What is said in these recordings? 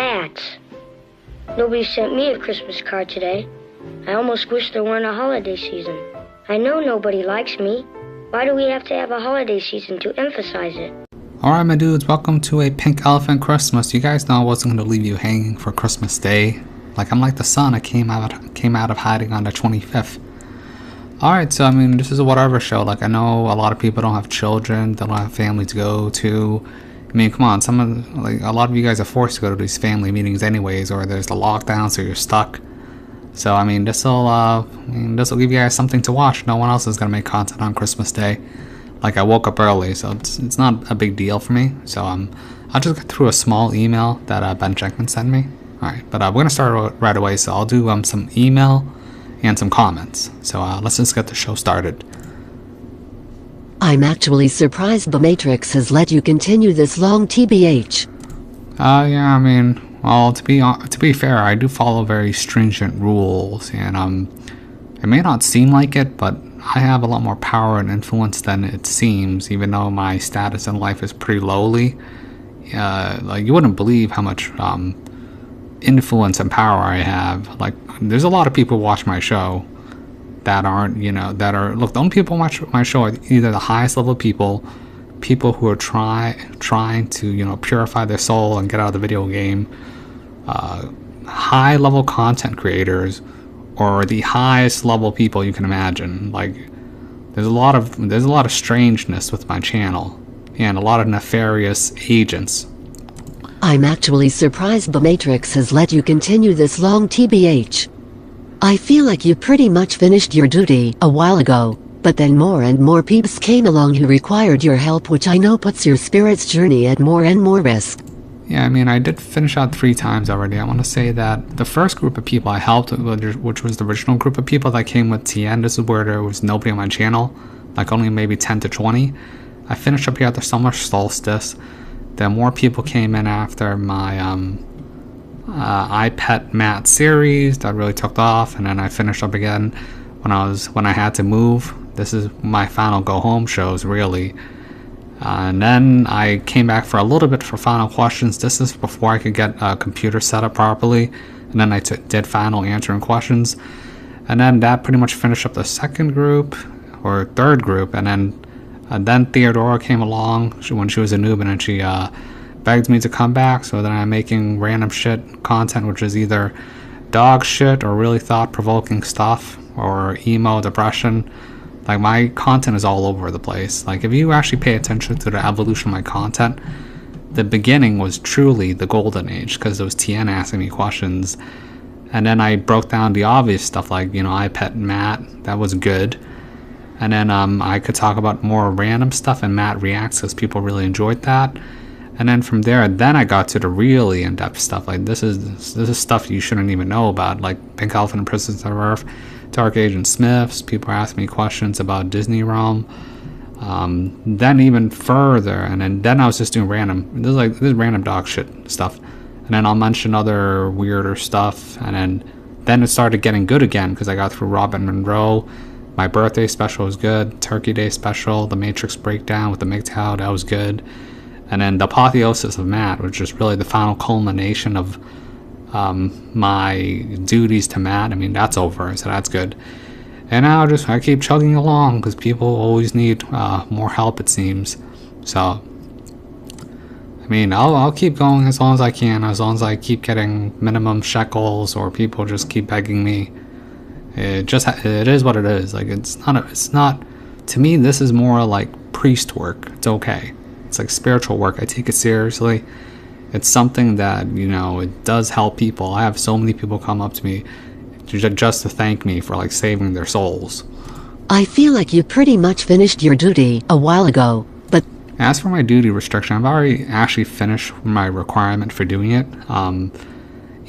Rats. Nobody sent me a Christmas card today. I almost wish there weren't a holiday season. I know nobody likes me. Why do we have to have a holiday season to emphasize it? Alright my dudes, welcome to a Pink Elephant Christmas. You guys know I wasn't going to leave you hanging for Christmas Day. Like I'm like the sun, I came out of hiding on the 25th. Alright, so I mean, this is a whatever show. Like I know a lot of people don't have children, they don't have family to go to. I mean, come on, a lot of you guys are forced to go to these family meetings anyways, or there's the lockdown, so you're stuck. So I mean, this'll give you guys something to watch. No one else is gonna make content on Christmas Day. Like I woke up early, so it's not a big deal for me. So I'll just get through a small email that Ben Jenkman sent me. All right, but we're gonna start right away. So I'll do some email and some comments. So let's just get the show started. I'm actually surprised the Matrix has let you continue this long, TBH. Yeah, I mean, well, to be fair, I do follow very stringent rules, and it may not seem like it, but I have a lot more power and influence than it seems, even though my status in life is pretty lowly. Like you wouldn't believe how much influence and power I have. Like there's a lot of people who watch my show that aren't, look, the only people who watch my show are either the highest level people who are trying to, purify their soul and get out of the video game, high level content creators, or the highest level people you can imagine. Like there's a lot of strangeness with my channel and a lot of nefarious agents. I'm actually surprised the Matrix has let you continue this long, TBH. I feel like you pretty much finished your duty a while ago, but then more and more peeps came along who required your help, which I know puts your spirit's journey at more and more risk. Yeah, I mean, I did finish out 3 times already. I want to say that the first group of people I helped, which was the original group of people that came with TN, this is where there was nobody on my channel, like only maybe 10 to 20. I finished up here at the summer solstice. Then more people came in after my iPet Matt series that really took off, and then I finished up again when I had to move. This is my final go home shows really. And then I came back for a little bit for final questions. This is before I could get a computer set up properly. And then I did final answering questions. And then that pretty much finished up the second group or third group. And then Theodora came along when she was a noob, and then she begged me to come back. So then I'm making random shit content, which is either dog shit or really thought-provoking stuff or emo, depression. Like my content is all over the place. Like if you actually pay attention to the evolution of my content, the beginning was truly the golden age because it was TN asking me questions, and then I broke down the obvious stuff like iPet Matt. That was good. And then I could talk about more random stuff, and Matt reacts because people really enjoyed that. And then from there, I got to the really in-depth stuff. Like this is stuff you shouldn't even know about, like Pink Elephant and Prisoners of Earth, Dark Agent Smiths. People are asking me questions about Disney Realm. Then even further, and then I was just doing random. This is random dog shit stuff. And then I'll mention other weirder stuff. And then it started getting good again because I got through Robin Monroe. My birthday special was good. Turkey Day special, the Matrix breakdown with the MGTOW, that was good. And then the apotheosis of Matt, which is really the final culmination of my duties to Matt. I mean, that's over, so that's good. And now I keep chugging along because people always need more help, it seems. So, I mean, I'll keep going as long as I can, as long as I keep getting minimum shekels or people just keep begging me. It is what it is. Like it's not. To me, this is more like priest work. It's okay. It's like spiritual work. I take it seriously. It's something that it does help people. I have so many people come up to me just to thank me for like saving their souls. I feel like you pretty much finished your duty a while ago, but as for my duty restriction, I've already actually finished my requirement for doing it.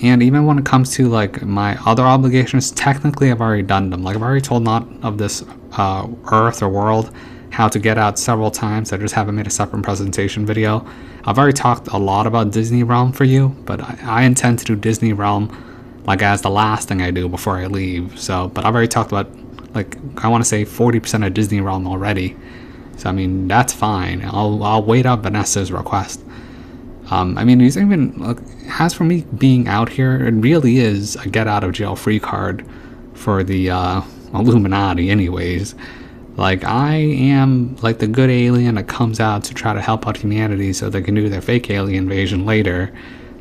And even when it comes to like my other obligations, technically I've already done them. Like I've already told Not of This Earth or World how to get out several times. I just haven't made a separate presentation video. I've already talked a lot about Disney Realm for you, but I intend to do Disney Realm like as the last thing I do before I leave. So, but I've already talked about like I want to say 40% of Disney Realm already. So I mean that's fine. I'll wait out Vanessa's request. I mean, he's even, look, as for me being out here, it really is a get out of jail free card for the Illuminati anyways. Like, I am like the good alien that comes out to try to help out humanity so they can do their fake alien invasion later.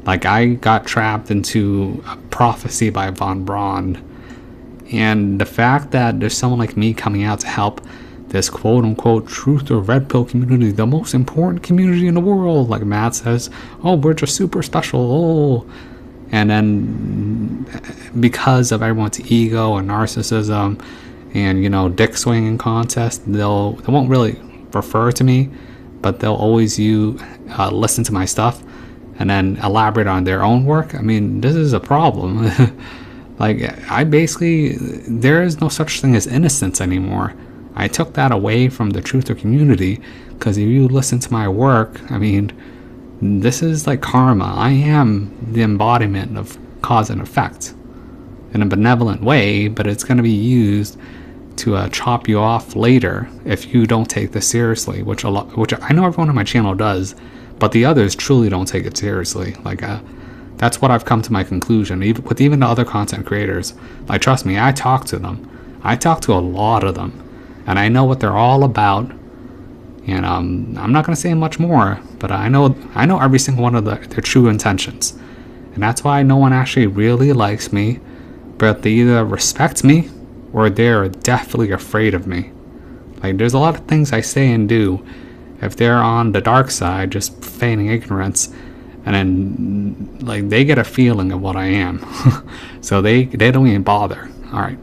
Like, I got trapped into a prophecy by von Braun, and the fact that there's someone like me coming out to help this quote-unquote truth or red pill community, the most important community in the world, like Matt says, oh, we're just super special, oh. And then because of everyone's ego and narcissism and, you know, dick swinging contest, they won't really refer to me, but they'll always listen to my stuff and then elaborate on their own work. I mean, this is a problem. Like, there is no such thing as innocence anymore. I took that away from the truther community, because if you listen to my work, I mean, this is like karma. I am the embodiment of cause and effect in a benevolent way, but it's going to be used to chop you off later if you don't take this seriously, which I know everyone on my channel does, but the others truly don't take it seriously. Like, that's what I've come to my conclusion, even the other content creators. Like, trust me, I talk to them. I talk to a lot of them, and I know what they're all about. And I'm not going to say much more, but I know every single one of their true intentions. And that's why no one actually really likes me, but they either respect me or they're definitely afraid of me. Like, there's a lot of things I say and do, if they're on the dark side, just feigning ignorance, and then, like, they get a feeling of what I am. So they don't even bother. Alright.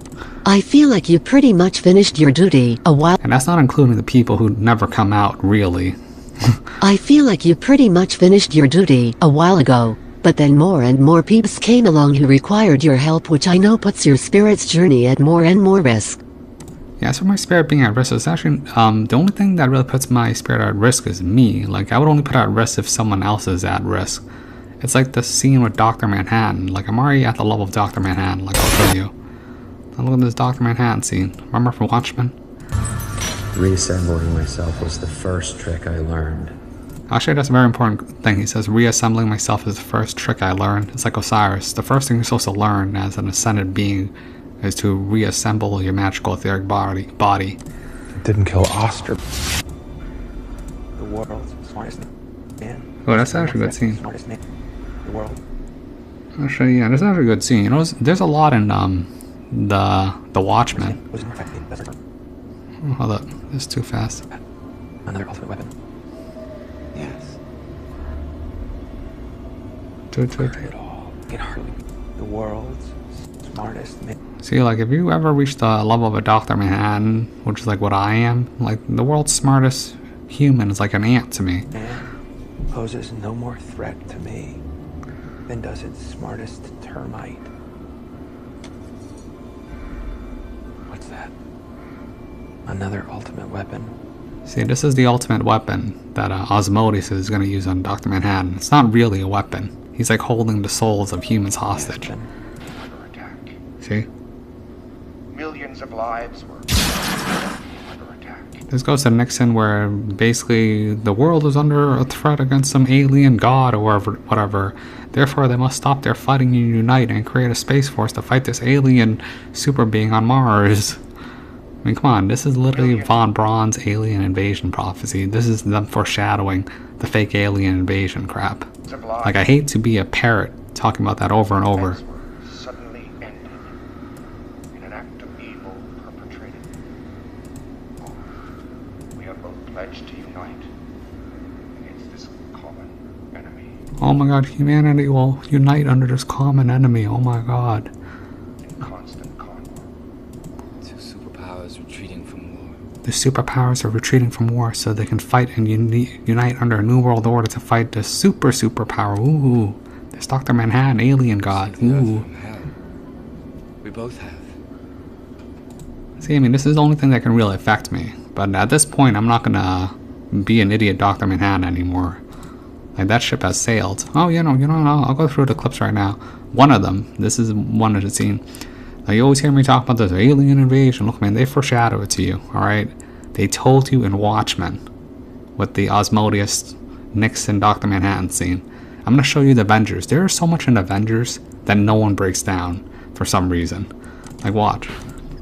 I feel like you pretty much finished your duty a while. And that's not including the people who never come out, really. I feel like you pretty much finished your duty a while ago, but then more and more peeps came along who required your help, which I know puts your spirit's journey at more and more risk. Yeah, so my spirit being at risk is actually, the only thing that really puts my spirit at risk is me. Like, I would only put at risk if someone else is at risk. It's like the scene with Dr. Manhattan. Like, I'm already at the level of Dr. Manhattan, like, I'll show you. Look at this Dr. Manhattan scene. Remember from Watchmen? Reassembling myself was the first trick I learned. Actually, that's a very important thing. He says, reassembling myself is the first trick I learned. It's like Osiris. The first thing you're supposed to learn as an ascended being is to reassemble your magical etheric body. It didn't kill Oster. The world's smartest man. Oh, that's actually a good scene. Smartest man in the world. Actually, yeah, that's actually a good scene. You know, there's a lot in the Watchmen. Oh, hold up, this is too fast. Another ultimate weapon. Yes. It all. It hardly. The world's smartest man. See, like, if you ever reach the level of a Dr. Manhattan, which is like what I am, like, the world's smartest human is like an ant to me. Man poses no more threat to me than does its smartest termite. What's that? Another ultimate weapon. See, this is the ultimate weapon that Osmodes is going to use on Dr. Manhattan. It's not really a weapon. He's like holding the souls of humans hostage. Under attack. See? Millions of lives were under attack. This goes to Nixon, where basically the world is under a threat against some alien god or whatever. Therefore, they must stop their fighting and unite and create a space force to fight this alien super being on Mars. I mean, come on, this is literally von Braun's alien invasion prophecy. This is them foreshadowing the fake alien invasion crap. Like, I hate to be a parrot talking about that over and over. Were suddenly ended in an act of evil perpetrated. We are both pledged to unite against this common enemy. Oh my god, humanity will unite under this common enemy. Oh my god. In constant conflict. Two superpowers retreating from war. The superpowers are retreating from war so they can fight and unite under a new world order to fight the superpower. Ooh, this Dr. Manhattan alien god. Ooh. We both have. See, I mean, this is the only thing that can really affect me. But at this point, I'm not gonna be an idiot Dr. Manhattan anymore. Like, that ship has sailed. Oh, I'll go through the clips right now. One of them, this is one of the scene. Now, you always hear me talk about this alien invasion. Look, man, they foreshadow it to you, alright? They told you in Watchmen with the Osmodeus Nixon Dr. Manhattan scene. I'm going to show you the Avengers. There is so much in the Avengers that no one breaks down for some reason. Like, watch.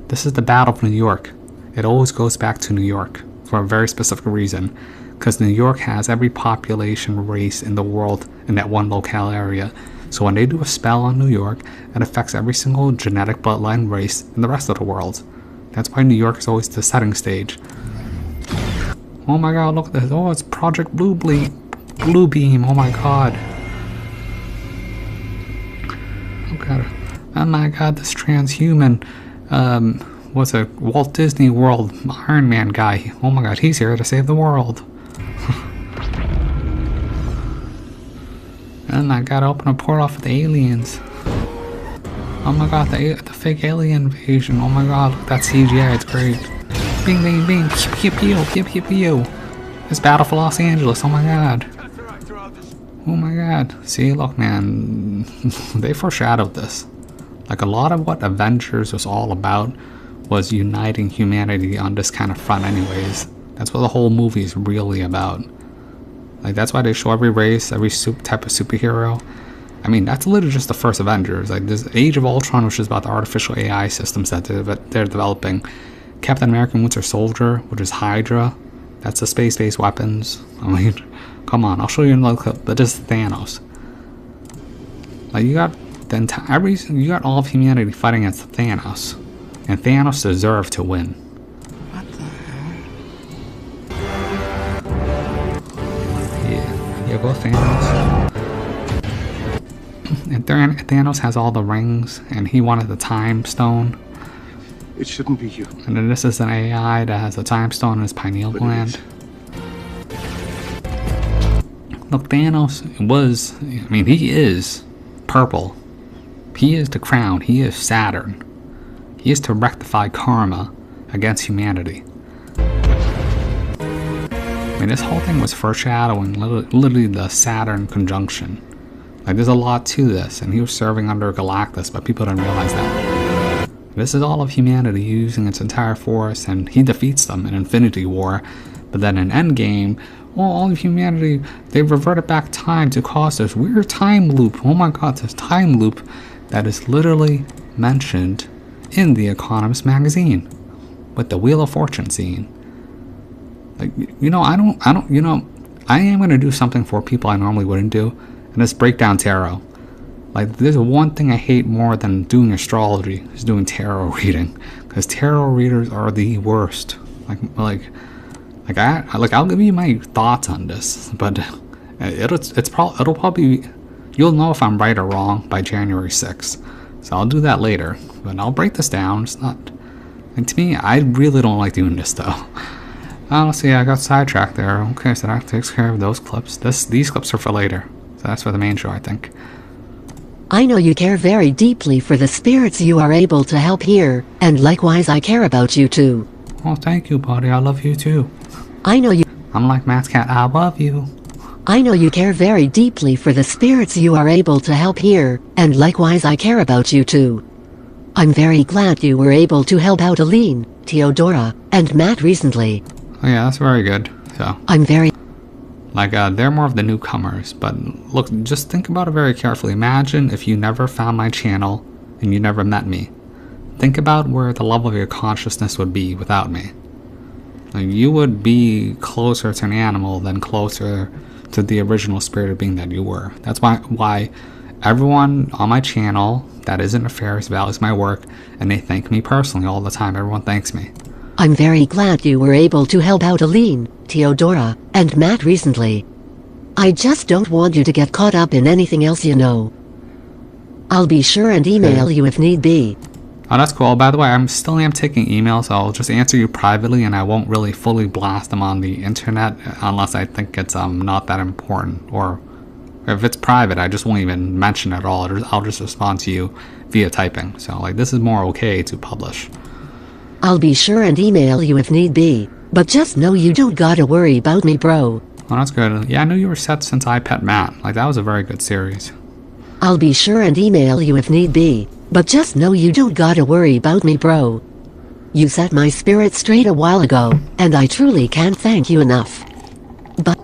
This is the Battle of New York. It always goes back to New York for a very specific reason. Because New York has every population race in the world in that one locale area. So when they do a spell on New York, it affects every single genetic bloodline race in the rest of the world. That's why New York is always the setting stage. Oh my god, look at this. Oh, it's Project Blue Beam. Oh my god. Oh my god, this transhuman, what's it, Walt Disney World Iron Man guy. Oh my god, he's here to save the world. And I gotta open a portal for the aliens. Oh my god, the fake alien invasion. Oh my god, look at that CGI, it's great. Bing, bing, bing, pew, pew, pew, pew, pew. It's Battle for Los Angeles, oh my god. Oh my god. See, look man, they foreshadowed this. Like a lot of what Avengers was all about was uniting humanity on this kind of front anyways. That's what the whole movie is really about. Like that's why they show every race, every type of superhero. I mean, that's literally just the first Avengers. Like there's Age of Ultron, which is about the artificial AI systems that they're developing. Captain America Winter Soldier, which is Hydra. That's the space-based weapons. I mean, come on, I'll show you another clip. But this is Thanos. Like you got you got all of humanity fighting against Thanos, and Thanos deserved to win. What the hell? Yeah, go Thanos. And Thanos has all the rings, and he wanted the Time Stone. It shouldn't be you. And then this is an AI that has a Time Stone in his pineal gland. Look, Thanos was, I mean, he is purple. He is the crown. He is Saturn. He is to rectify karma against humanity. I mean, this whole thing was foreshadowing literally the Saturn conjunction. Like, there's a lot to this, and he was serving under Galactus, but people didn't realize that. This is all of humanity using its entire force, and he defeats them in Infinity War. But then in Endgame, well, all of humanity, they reverted back time to cause this weird time loop. Oh my god, this time loop that is literally mentioned in The Economist magazine with the Wheel of Fortune scene. Like, you know, I am going to do something for people I normally wouldn't do, and it's break down tarot. Like, there's one thing I hate more than doing astrology is doing tarot reading, because tarot readers are the worst. I'll give you my thoughts on this, but it'll probably, you'll know if I'm right or wrong by January 6th. So I'll do that later, but I'll break this down. It's not, and to me, I really don't like doing this though. Let's see, I got sidetracked there. Okay, so that takes care of those clips. These clips are for later, so that's for the main show, I think. I know you care very deeply for the spirits you are able to help here, and likewise I care about you too. Oh, thank you, buddy. I love you too. I know you. I'm like Matt's cat. I love you. I know you care very deeply for the spirits you are able to help here, and likewise I care about you too. I'm very glad you were able to help out Aline, Theodora, and Matt recently. Oh yeah, that's very good. So I'm very... Like, they're more of the newcomers, but look, just think about it very carefully. Imagine if you never found my channel and you never met me. Think about where the level of your consciousness would be without me. Like, you would be closer to an animal than closer to the original spirit of being that you were. That's why everyone on my channel that isn't nefarious values my work, and they thank me personally all the time. Everyone thanks me. I'm very glad you were able to help out Aline, Theodora, and Matt recently. I just don't want you to get caught up in anything else, you know. I'll be sure and email you if need be. Oh, that's cool. By the way, I still am taking emails. I'll just answer you privately, and I won't really fully blast them on the internet unless I think it's not that important. Or if it's private, I just won't even mention it at all. I'll just respond to you via typing. So, like, this is more okay to publish. I'll be sure and email you if need be, but just know you don't gotta worry about me, bro. Oh, that's good. Yeah, I knew you were set since I Pet Matt. Like, that was a very good series. I'll be sure and email you if need be, but just know you don't gotta worry about me, bro. You set my spirit straight a while ago, and I truly can't thank you enough. But...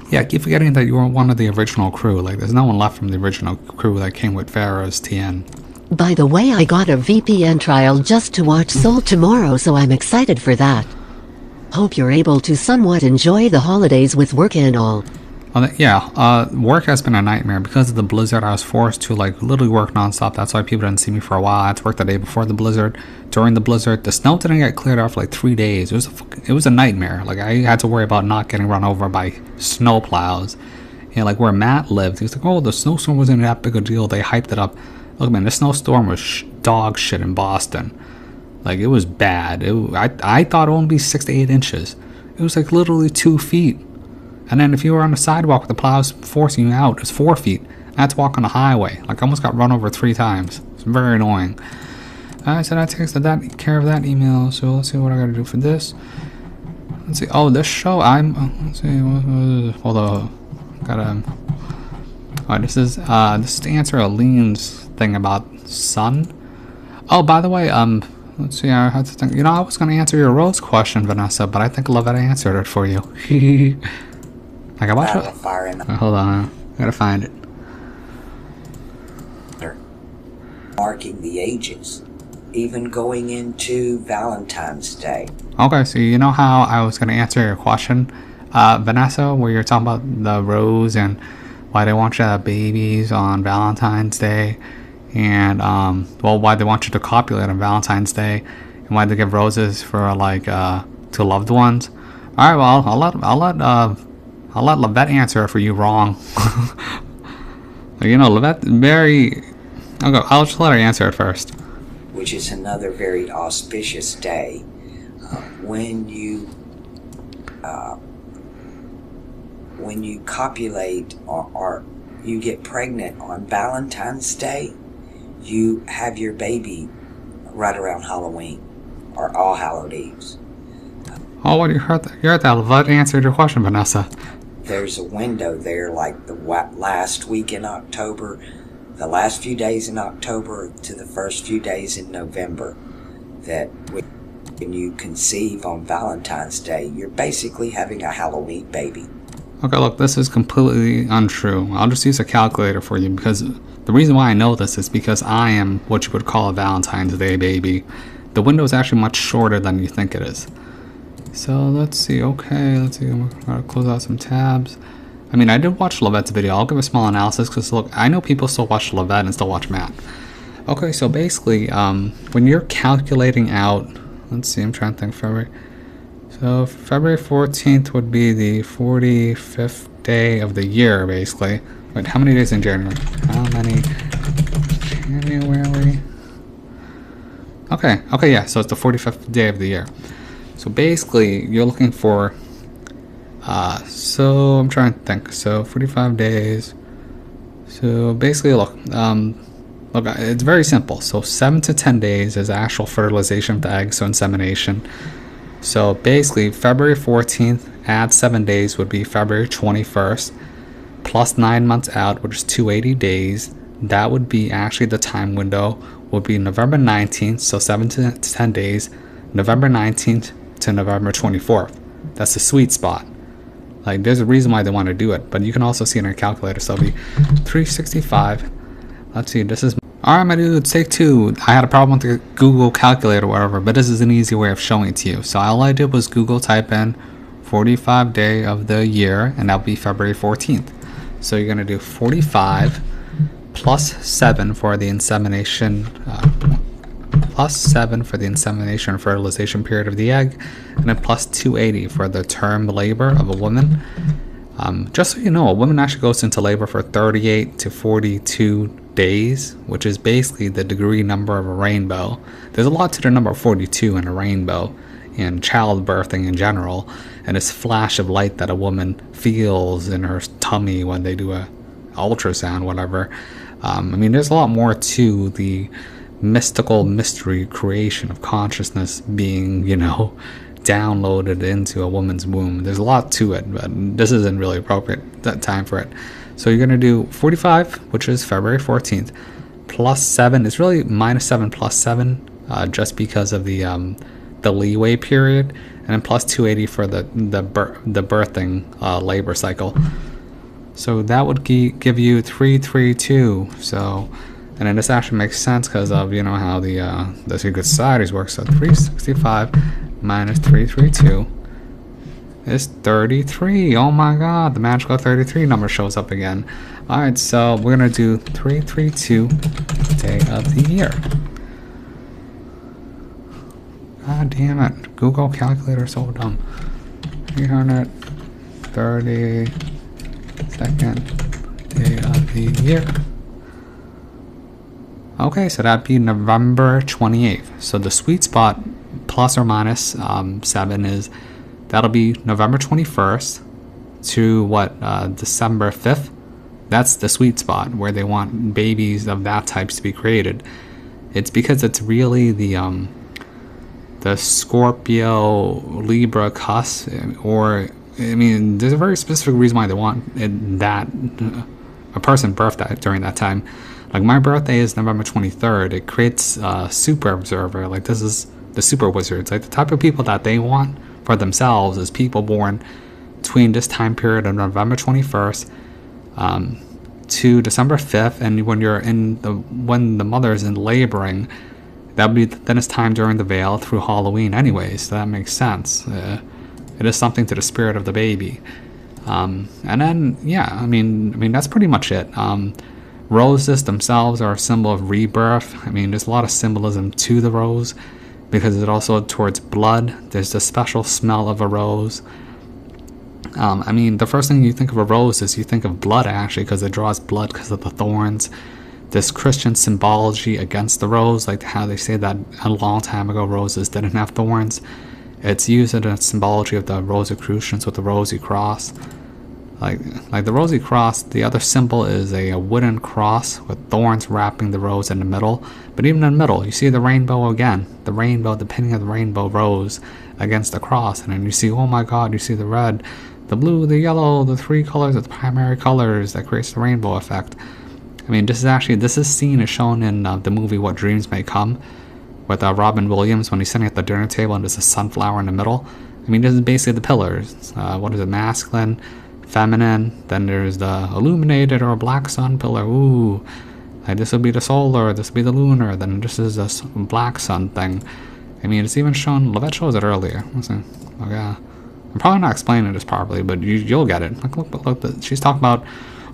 Yeah, I keep forgetting that you were one of the original crew. Like, there's no one left from the original crew that came with Pharaoh's TN. By the way, I got a VPN trial just to watch Soul tomorrow, so I'm excited for that. Hope you're able to somewhat enjoy the holidays with work and all. Work has been a nightmare. Because of the blizzard, I was forced to like literally work nonstop. That's why people didn't see me for a while. I had to work the day before the blizzard. During the blizzard, the snow didn't get cleared out for like 3 days. It was a nightmare. Like, I had to worry about not getting run over by snow plows. And like where Matt lived, he was like, oh, the snowstorm wasn't that big a deal. They hyped it up. Look, man, the snowstorm was dog shit in Boston. Like, it was bad. I thought it would be 6 to 8 inches. It was like literally 2 feet. And then if you were on the sidewalk with the plows forcing you out, it's 4 feet. I had to walk on the highway. Like, I almost got run over 3 times. It's very annoying. Alright, so that takes care of that email. So let's see what I gotta do for this. Let's see. Oh, this show, let's see. Hold on. Alright, this is to answer Aline's thing about Sun. Oh, by the way, let's see. I had to think. You know, I was gonna answer your Rose question, Vanessa, but I think Lovette answered it for you. Like, I watched it. Hold on, I gotta find it. Marking the ages, even going into Valentine's Day. Okay, so you know how I was gonna answer your question, Vanessa, where you're talking about the rose and why they want you to have babies on Valentine's Day, and why they want you to copulate on Valentine's Day, and why they give roses for like to loved ones. All right, well, I'll let Lovette answer it for you wrong. You know, Lovette very. I'll just let her answer it first. Which is another very auspicious day. When you copulate or you get pregnant on Valentine's Day, you have your baby right around Halloween or All Hallows Eves. Oh, what, you heard that? You heard that. Lovette answered your question, Vanessa. There's a window there, like the last week in October, the last few days in October to the first few days in November, that when you conceive on Valentine's Day, you're basically having a Halloween baby. Okay, look, this is completely untrue. I'll just use a calculator for you, because the reason why I know this is because I am what you would call a Valentine's Day baby. The window is actually much shorter than you think it is. So let's see. Okay, let's see. I'm gonna close out some tabs. I mean, I did watch Lovette's video. I'll give a small analysis because look, I know people still watch Lovette and still watch Matt. Okay, so basically, when you're calculating out, let's see, I'm trying to think February. So February 14th would be the 45th day of the year, basically. Wait, how many days in January? How many? January. Okay, yeah. So it's the 45th day of the year. So basically, you're looking for. So I'm trying to think. So 45 days. So basically, look, it's very simple. So 7 to 10 days is actual fertilization of the egg, so insemination. So basically, February 14th, add 7 days would be February 21st, plus 9 months out, which is 280 days. That would be actually the time window, would be November 19th, so 7 to 10 days, November 19th to November 24th. That's the sweet spot. Like, there's a reason why they want to do it, but you can also see in our calculator, so it'll be 365. Let's see, this is... Alright, my dudes, take 2. I had a problem with the Google calculator or whatever, but this is an easy way of showing it to you. So all I did was Google type in 45 day of the year, and that'll be February 14th. So you're going to do 45 plus 7 for the insemination, plus 7 for the insemination and fertilization period of the egg, and then plus 280 for the term labor of a woman. Just so you know, a woman actually goes into labor for 38 to 42 days, which is basically the degree number of a rainbow. There's a lot to the number 42 in a rainbow and childbirthing in general, and this flash of light that a woman feels in her tummy when they do a ultrasound, whatever. I mean, there's a lot more to the mystical mystery creation of consciousness being, you know, downloaded into a woman's womb. There's a lot to it, but this isn't really appropriate that time for it. So you're going to do 45, which is February 14th, plus 7. It's really minus 7 plus 7, just because of the the leeway period, and then plus 280 for the birthing labor cycle. So that would give you 332. So, and then this actually makes sense because of, you know, how the secret societies work. So 365 minus 332 is 33. Oh my god, the magical 33 number shows up again. Alright, so we're gonna do 332 day of the year. God damn it. Google calculator is so dumb. 332nd day of the year. Okay, so that'd be November 28th. So the sweet spot, plus or minus 7, is that'll be November 21st to what, December 5th. That's the sweet spot where they want babies of that type to be created. It's because it's really the Scorpio Libra cusp, or I mean, there's a very specific reason why they want that a person birthed during that time. Like my birthday is November 23rd. It creates a super observer. Like this is the super wizards. Like the type of people that they want for themselves is people born between this time period of November 21st to December 5th, and when the mother is in laboring, that would be then it's time during the veil through Halloween anyway, so that makes sense. It is something to the spirit of the baby. And then yeah, I mean that's pretty much it. Roses themselves are a symbol of rebirth. I mean, there's a lot of symbolism to the rose because it's also towards blood. There's the special smell of a rose. I mean, the first thing you think of a rose is you think of blood, actually, because it draws blood because of the thorns. This Christian symbology against the rose, like how they say that a long time ago roses didn't have thorns. It's used in a symbology of the Rosicrucians with the rosy cross. Like the rosy cross, the other symbol is a wooden cross with thorns wrapping the rose in the middle. But even in the middle, you see the rainbow again. The rainbow, the painting of the rainbow rose against the cross. And then you see, oh my god, you see the red, the blue, the yellow, the three colors, the primary colors that creates the rainbow effect. I mean, this is seen as shown in the movie What Dreams May Come with Robin Williams when he's sitting at the dinner table and there's a sunflower in the middle. I mean, this is basically the pillars. What is it? Masculine, feminine, then there's the illuminated or black sun pillar. Ooh, like this will be the solar, this will be the lunar, then this is a black sun thing. I mean, it's even shown, Lovette shows it earlier. Okay. I'm probably not explaining this properly, but you'll get it. Like, look, she's talking about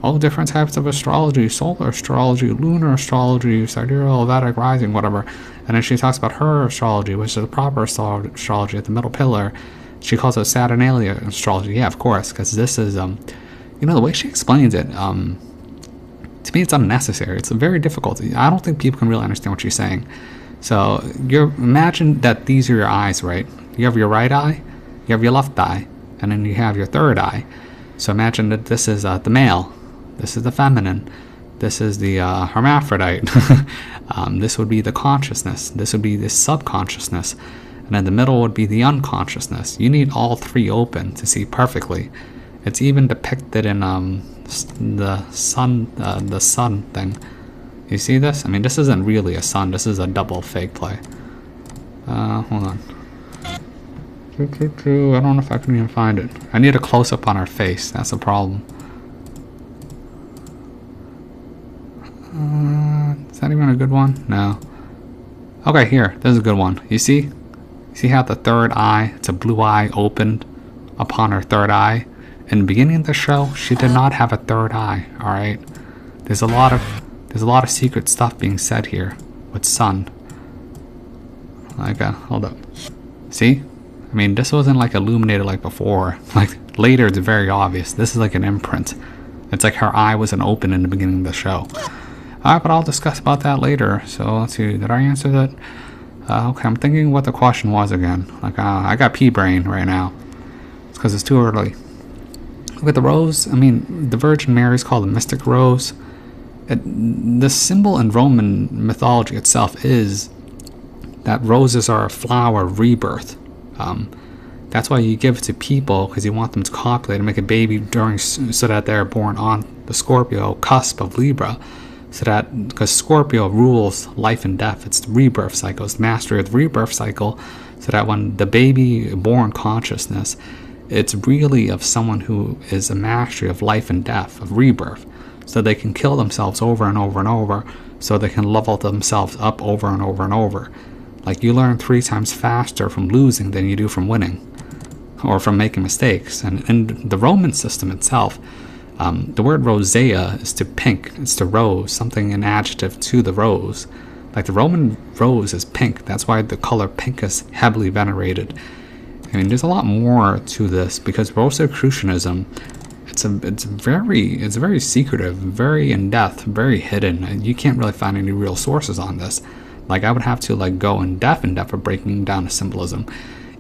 all different types of astrology, solar astrology, lunar astrology, sidereal, Vedic rising, whatever. And then she talks about her astrology, which is the proper astrology at the middle pillar. She calls it Saturnalia astrology. Yeah, of course, because this is, the way she explains it, to me it's unnecessary. It's very difficult. I don't think people can really understand what she's saying. So, imagine that these are your eyes, right? You have your right eye, you have your left eye, and then you have your third eye. So imagine that this is the male, this is the feminine, this is the hermaphrodite, this would be the consciousness, this would be the subconsciousness, and in the middle would be the unconsciousness. You need all three open to see perfectly. It's even depicted in the sun thing. You see this? I mean, this isn't really a sun, this is a double fake play. Hold on. I don't know if I can even find it. I need a close-up on her face, that's the problem. Is that even a good one? No. Okay, here, this is a good one. You see? See how the third eye, it's a blue eye opened upon her third eye? In the beginning of the show, she did not have a third eye, alright? There's a lot of secret stuff being said here with sun. Like, hold up. See? I mean, this wasn't like illuminated like before. Like, later it's very obvious. This is like an imprint. It's like her eye wasn't open in the beginning of the show. Alright, but I'll discuss about that later. So, let's see. Did I answer that? Okay, I'm thinking what the question was again. Like, I got pea brain right now. It's because it's too early. Look at the rose. I mean, the Virgin Mary is called the mystic rose. The symbol in Roman mythology itself is that roses are a flower of rebirth. That's why you give it to people, because you want them to copulate and make a baby so that they're born on the Scorpio cusp of Libra. So that, because Scorpio rules life and death, it's the rebirth cycle, it's the mastery of the rebirth cycle, so that when the baby born consciousness, it's really of someone who is a mastery of life and death, of rebirth, so they can kill themselves over and over and over, so they can level themselves up over and over and over. Like, you learn 3 times faster from losing than you do from winning, or from making mistakes. And in the Roman system itself, the word rosea is to pink, it's to rose, something, an adjective to the rose. Like, the Roman rose is pink, that's why the color pink is heavily venerated. I mean, there's a lot more to this, because Rosicrucianism, it's very secretive, very in-depth, very hidden, and you can't really find any real sources on this. Like, I would have to like go in depth of breaking down the symbolism.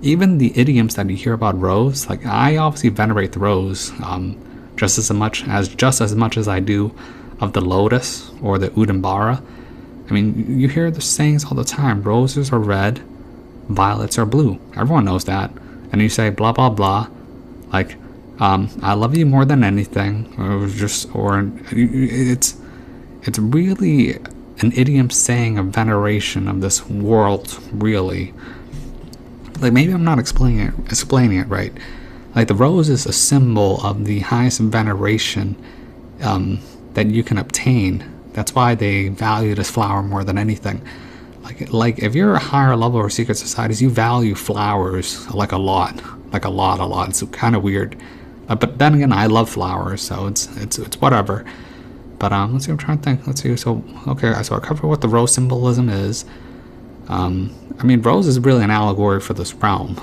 Even the idioms that you hear about rose, like, I obviously venerate the rose just as much as I do of the lotus or the udambara. I mean, you hear the sayings all the time. Roses are red, violets are blue. Everyone knows that. And you say blah blah blah, like, I love you more than anything, it's really an idiom saying of veneration of this world, really. Like, maybe I'm not explaining it right. Like, the rose is a symbol of the highest veneration that you can obtain. That's why they value this flower more than anything. Like if you're a higher level or secret societies, you value flowers like a lot. It's kind of weird. But then again, I love flowers, so it's whatever. But let's see, I'm trying to think. Let's see. So okay, so I covered what the rose symbolism is. I mean, rose is really an allegory for this realm.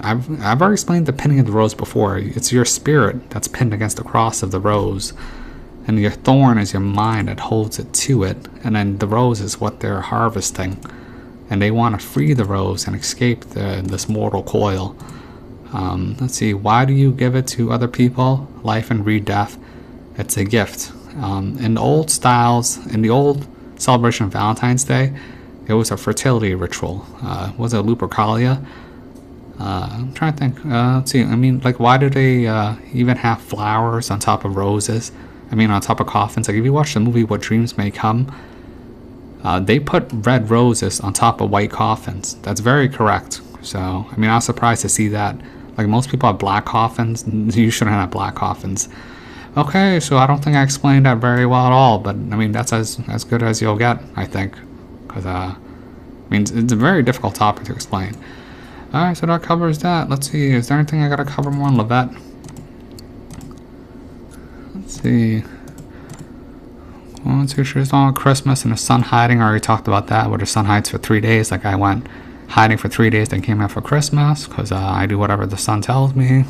I've already explained the pinning of the rose before. It's your spirit that's pinned against the cross of the rose, and your thorn is your mind that holds it to it, and then the rose is what they're harvesting, and they want to free the rose and escape this mortal coil. Let's see, why do you give it to other people? Life and re-death. It's a gift. In the old styles, in the old celebration of Valentine's Day, it was a fertility ritual. Was it Lupercalia? I'm trying to think. Let's see, I mean, like, why do they even have flowers on top of roses? I mean, on top of coffins. Like, if you watch the movie What Dreams May Come, they put red roses on top of white coffins. That's very correct. So, I mean, I was surprised to see that. Like, most people have black coffins. You shouldn't have black coffins. Okay, so I don't think I explained that very well at all, but I mean, that's as good as you'll get, I think. Because, I mean, it's a very difficult topic to explain. Alright, so that covers that. Let's see, is there anything I gotta cover more on Levette? Let's see. Well, let's see, she's on Christmas and the sun hiding. I already talked about that, where the sun hides for 3 days. Like, I went hiding for 3 days, then came out for Christmas, because I do whatever the sun tells me.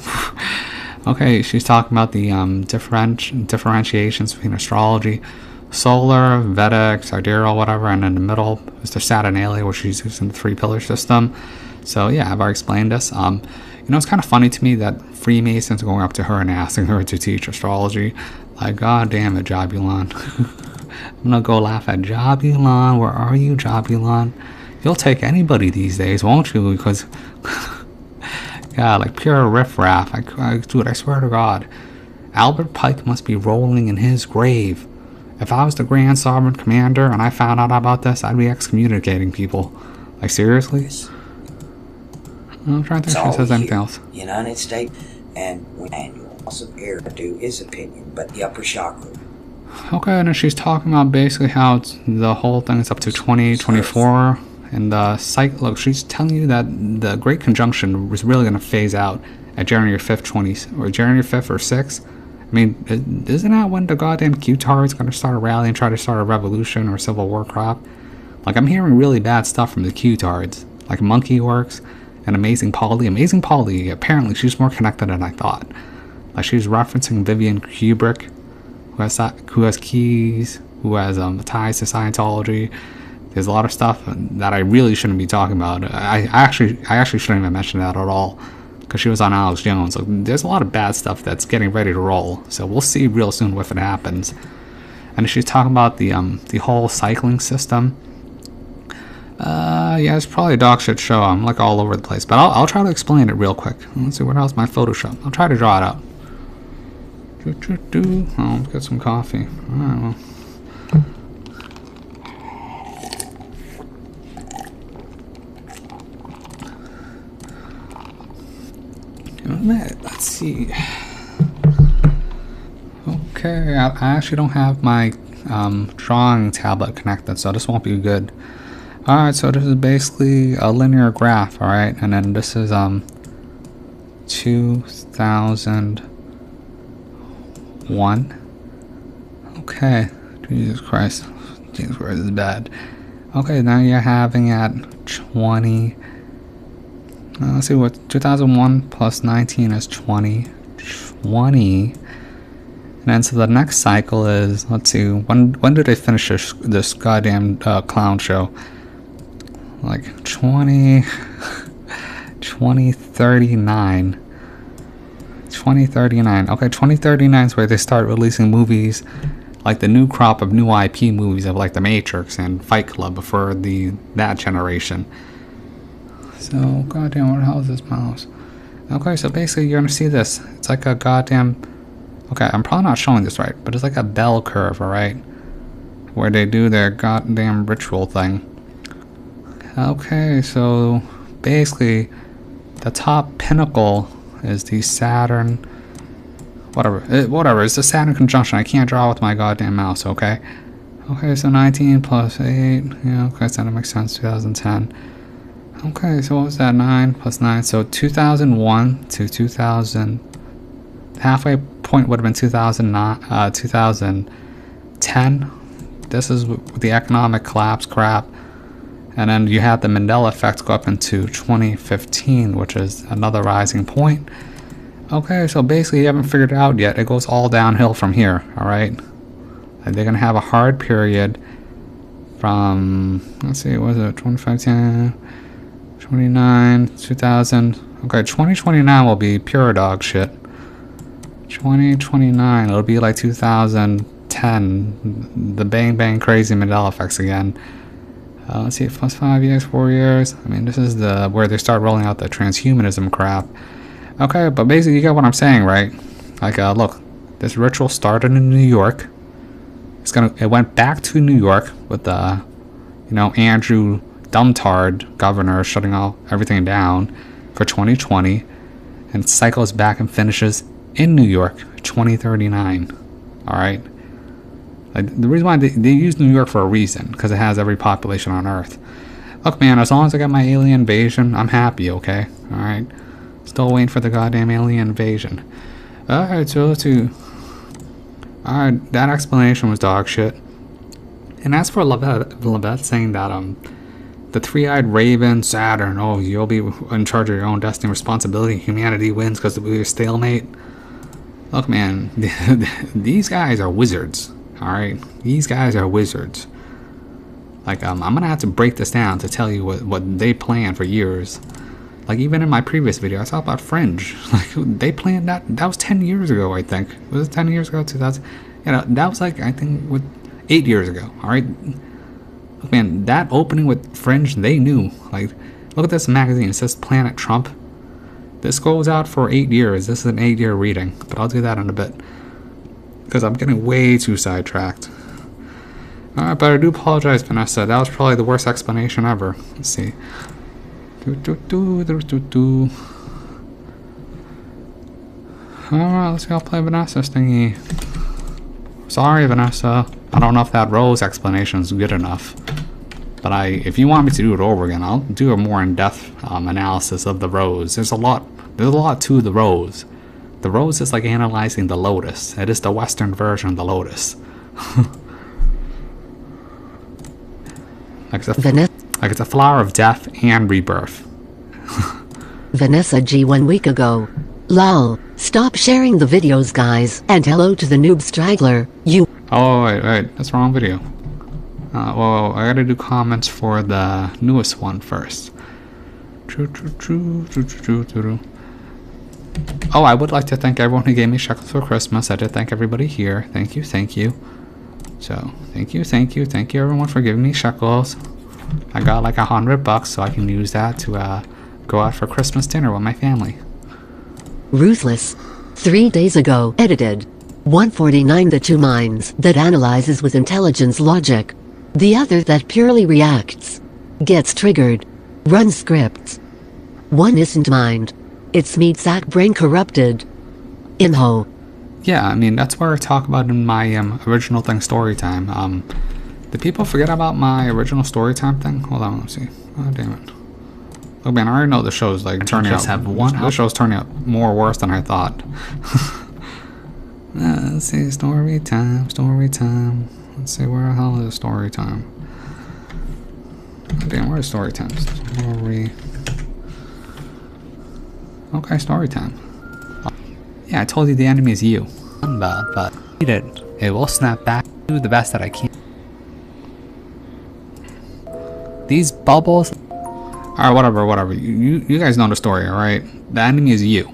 Okay, she's talking about the differentiations between astrology, solar, Vedic, sidereal, whatever, and in the middle is the Saturnalia, which she's using the 3-pillar system. So yeah, I've already explained this. You know, it's kind of funny to me that Freemasons are going up to her and asking her to teach astrology. Like, god damn it, Jobulon. I'm gonna go laugh at Jobulon. Where are you, Jobulon? You'll take anybody these days, won't you? Because, yeah, like pure riffraff. Dude, I swear to God, Albert Pike must be rolling in his grave. If I was the Grand Sovereign Commander and I found out about this, I'd be excommunicating people. Like, seriously? I'm trying to think if she says anything else. United States and annual loss of air do his opinion, but the upper chakra. Okay, and then she's talking about basically how the whole thing is up to 2024, and the cycle. Look, she's telling you that the Great Conjunction was really going to phase out at January 5th, or January 5th or 6th. I mean, isn't that when the goddamn Q-Tar is going to start a rally and try to start a revolution or civil war crap? Like, I'm hearing really bad stuff from the Q-Tards, like Monkey Works and Amazing Polly. Amazing Polly, apparently she's more connected than I thought. Like, she's referencing Vivian Kubrick, who has keys, who has ties to Scientology. There's a lot of stuff that I really shouldn't be talking about. I actually shouldn't even mention that at all, because she was on Alex Jones. So there's a lot of bad stuff that's getting ready to roll. So we'll see real soon if it happens. And she's talking about the whole cycling system. Yeah, it's probably a dog shit show. I'm like all over the place, but I'll try to explain it real quick. Let's see, what else? My Photoshop. I'll try to draw it out. Oh, let's get some coffee. Alright, well. Let's see. Okay, I actually don't have my drawing tablet connected, so this won't be good. Alright, so this is basically a linear graph, alright? And then this is 2001. Okay, Jesus Christ. Jesus Christ is bad. Okay, now you're having at 20. Let's see what 2001 plus 19 is 20. 20. And then so the next cycle is, let's see, when did they finish this goddamn clown show? Like 2039. 2039. Okay, 2039 is where they start releasing movies, like the new crop of new IP movies of like The Matrix and Fight Club for that generation. So, goddamn, what the hell is this mouse? Okay, so basically you're gonna see this. It's like a goddamn... Okay, I'm probably not showing this right, but it's like a bell curve, alright? Where they do their goddamn ritual thing. Okay, so basically the top pinnacle is the Saturn... Whatever, it's the Saturn conjunction. I can't draw with my goddamn mouse, okay? Okay, so 19 plus 8, yeah, okay, so that makes sense, 2010. Okay, so what was that? 9 plus 9. So 2001 to 2000. Halfway point would have been 2010. This is the economic collapse crap. And then you had the Mandela effect go up into 2015, which is another rising point. Okay, so basically you haven't figured it out yet. It goes all downhill from here, alright? They're going to have a hard period from, let's see, what was it? 2015. 29, 2000. Okay, 2029 will be pure dog shit. 2029, it'll be like 2010. The bang bang crazy Mandela effects again. Let's see, plus 5 years, 4 years. I mean, this is where they start rolling out the transhumanism crap. Okay, but basically you get what I'm saying, right? Like, look, this ritual started in New York. It went back to New York with Andrew Dumbtard governor shutting all everything down for 2020, and cycles back and finishes in New York 2039. All right, like the reason why they use New York for a reason, because it has every population on Earth. Look, man, as long as I got my alien invasion, I'm happy. Okay, all right. Still waiting for the goddamn alien invasion. All right, so let's see. All right, that explanation was dog shit. And as for Levette saying that the three-eyed raven, Saturn, oh, you'll be in charge of your own destiny and responsibility. Humanity wins because we're stalemate. Look, man, these guys are wizards, alright? These guys are wizards. Like, I'm gonna have to break this down to tell you what they planned for years. Like, even in my previous video, I talked about Fringe. Like, they planned that. That was 10 years ago, I think. Was it 10 years ago? 2000? That was like, I think, 8 years ago, alright? Look, man, that opening with Fringe, they knew. Like, look at this magazine. It says Planet Trump. This goes out for 8 years. This is an 8-year reading, but I'll do that in a bit because I'm getting way too sidetracked. Alright, but I do apologize, Vanessa. That was probably the worst explanation ever. Let's see. Alright, let's go play Vanessa's thingy. Sorry, Vanessa. I don't know if that Rose explanation is good enough. But if you want me to do it over again, I'll do a more in-depth analysis of the Rose. There's a lot to the Rose. The Rose is like analyzing the Lotus. It is the Western version of the Lotus. Like it's a flower of death and rebirth. Vanessa G 1 week ago. Lol. Stop sharing the videos, guys. And hello to the noob straggler. You. Oh, wait. That's the wrong video. Well, I gotta do comments for the newest one first. Oh, I would like to thank everyone who gave me shekels for Christmas. I did thank everybody here. Thank you. So, thank you everyone for giving me shekels. I got like $100, so I can use that to go out for Christmas dinner with my family. Ruthless. 3 days ago. Edited. 149 the two minds that analyzes with intelligence logic. The other that purely reacts. Gets triggered. Runs scripts. One isn't mind. It's meat sack brain corrupted. Imho. Yeah, I mean, that's where I talk about in my original thing, story time. Did people forget about my original story time thing? Hold on, let's see. Oh, damn it. Oh man, I already know the show's like turning out. The show's turning out more worse than I thought. Let's see, story time, story time. Let's see, where the hell is story time? Oh, damn, where's story time? Story. Okay, story time. Yeah, I told you the enemy is you. But it will snap back. Do the best that I can. These bubbles. Alright, whatever. You guys know the story, alright? The enemy is you.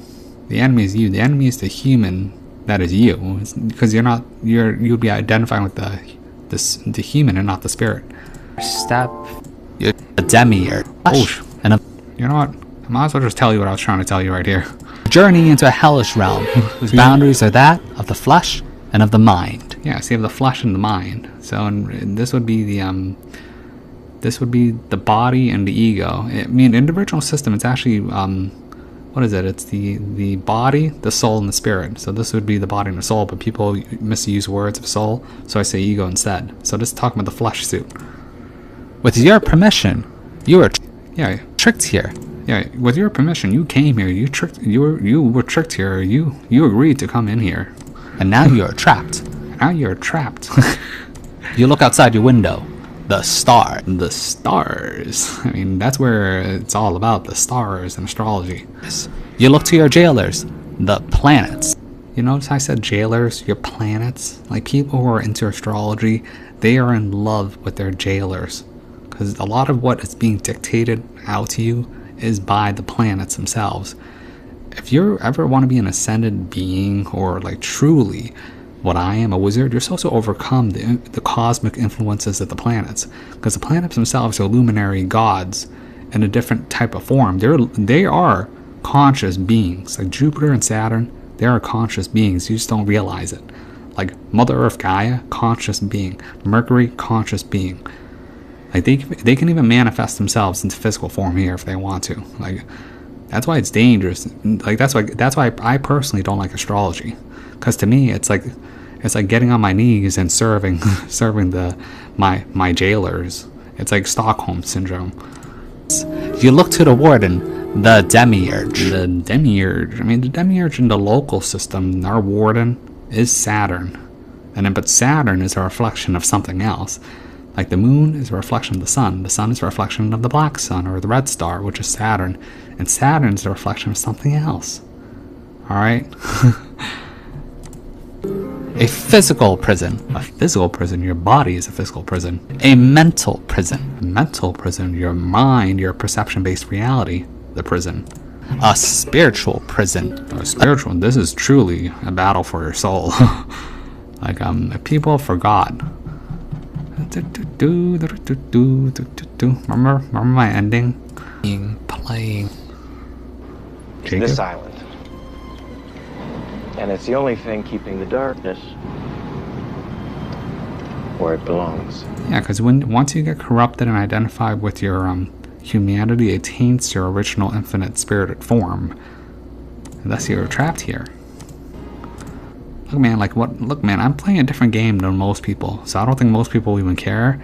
The enemy is you. The enemy is the human that is you. Because you'd be identifying with the human and not the spirit. Step. You're a demiurge. And you know what? I might as well just tell you what I was trying to tell you right here. Journey into a hellish realm whose boundaries are that of the flesh and of the mind. Yeah, see, of the flesh and the mind. So this would be the body and the ego. I mean, in the original system, it's actually what is it? It's the body, the soul, and the spirit. So this would be the body and the soul, but people misuse words of soul, so I say ego instead. So this is talking about the flesh suit. With your permission, you were tricked here. Yeah, with your permission, you came here. You were tricked here. You agreed to come in here, and now you are trapped. Now you're trapped. You look outside your window. The stars. I mean, that's where it's all about, the stars and astrology. You look to your jailers, the planets. You notice I said jailers, your planets? Like, people who are into astrology, they are in love with their jailers. Because a lot of what is being dictated out to you is by the planets themselves. If you ever want to be an ascended being, or like truly what I am, a wizard, you're supposed to overcome the cosmic influences of the planets, because the planets themselves are luminary gods in a different type of form. They are conscious beings. Like Jupiter and Saturn, they are conscious beings. You just don't realize it. Like Mother Earth, Gaia, conscious being. Mercury, conscious being. Like they can even manifest themselves into physical form here if they want to. Like, that's why it's dangerous. Like that's why I personally don't like astrology, because to me it's like getting on my knees and serving my jailers. It's like Stockholm syndrome. You look to the warden, the demiurge. The demiurge. I mean, the demiurge in the local system, our warden is Saturn, but Saturn is a reflection of something else. Like the moon is a reflection of the sun. The sun is a reflection of the black sun, or the red star, which is Saturn. And Saturn is a reflection of something else. Alright? A physical prison. A physical prison. Your body is a physical prison. A mental prison. A mental prison. Your mind, your perception-based reality. The prison. A spiritual prison. A spiritual. This is truly a battle for your soul. Like, people forgot. Remember my ending? Playing. This island. And it's the only thing keeping the darkness where it belongs. Yeah, because once you get corrupted and identified with your humanity, it taints your original infinite spirited form. And thus you're trapped here. Look, man, Look, man, I'm playing a different game than most people, so I don't think most people even care.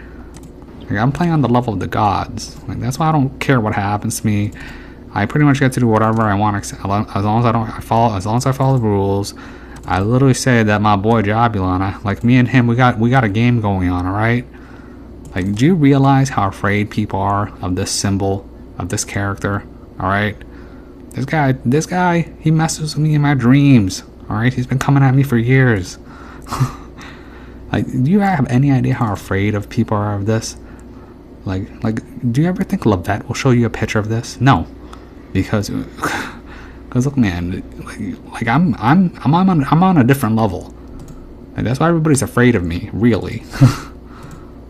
Like, I'm playing on the level of the gods. Like, that's why I don't care what happens to me. I pretty much get to do whatever I want, as long as I follow the rules. I literally say that my boy Jabulon, like me and him, we got a game going on, all right? Like, do you realize how afraid people are of this symbol, of this character? All right, this guy, he messes with me in my dreams. All right, he's been coming at me for years. Like, do you have any idea how afraid of people are of this? Like, do you ever think Levette will show you a picture of this? No, because look, man, like I'm on a different level. Like, that's why everybody's afraid of me, really.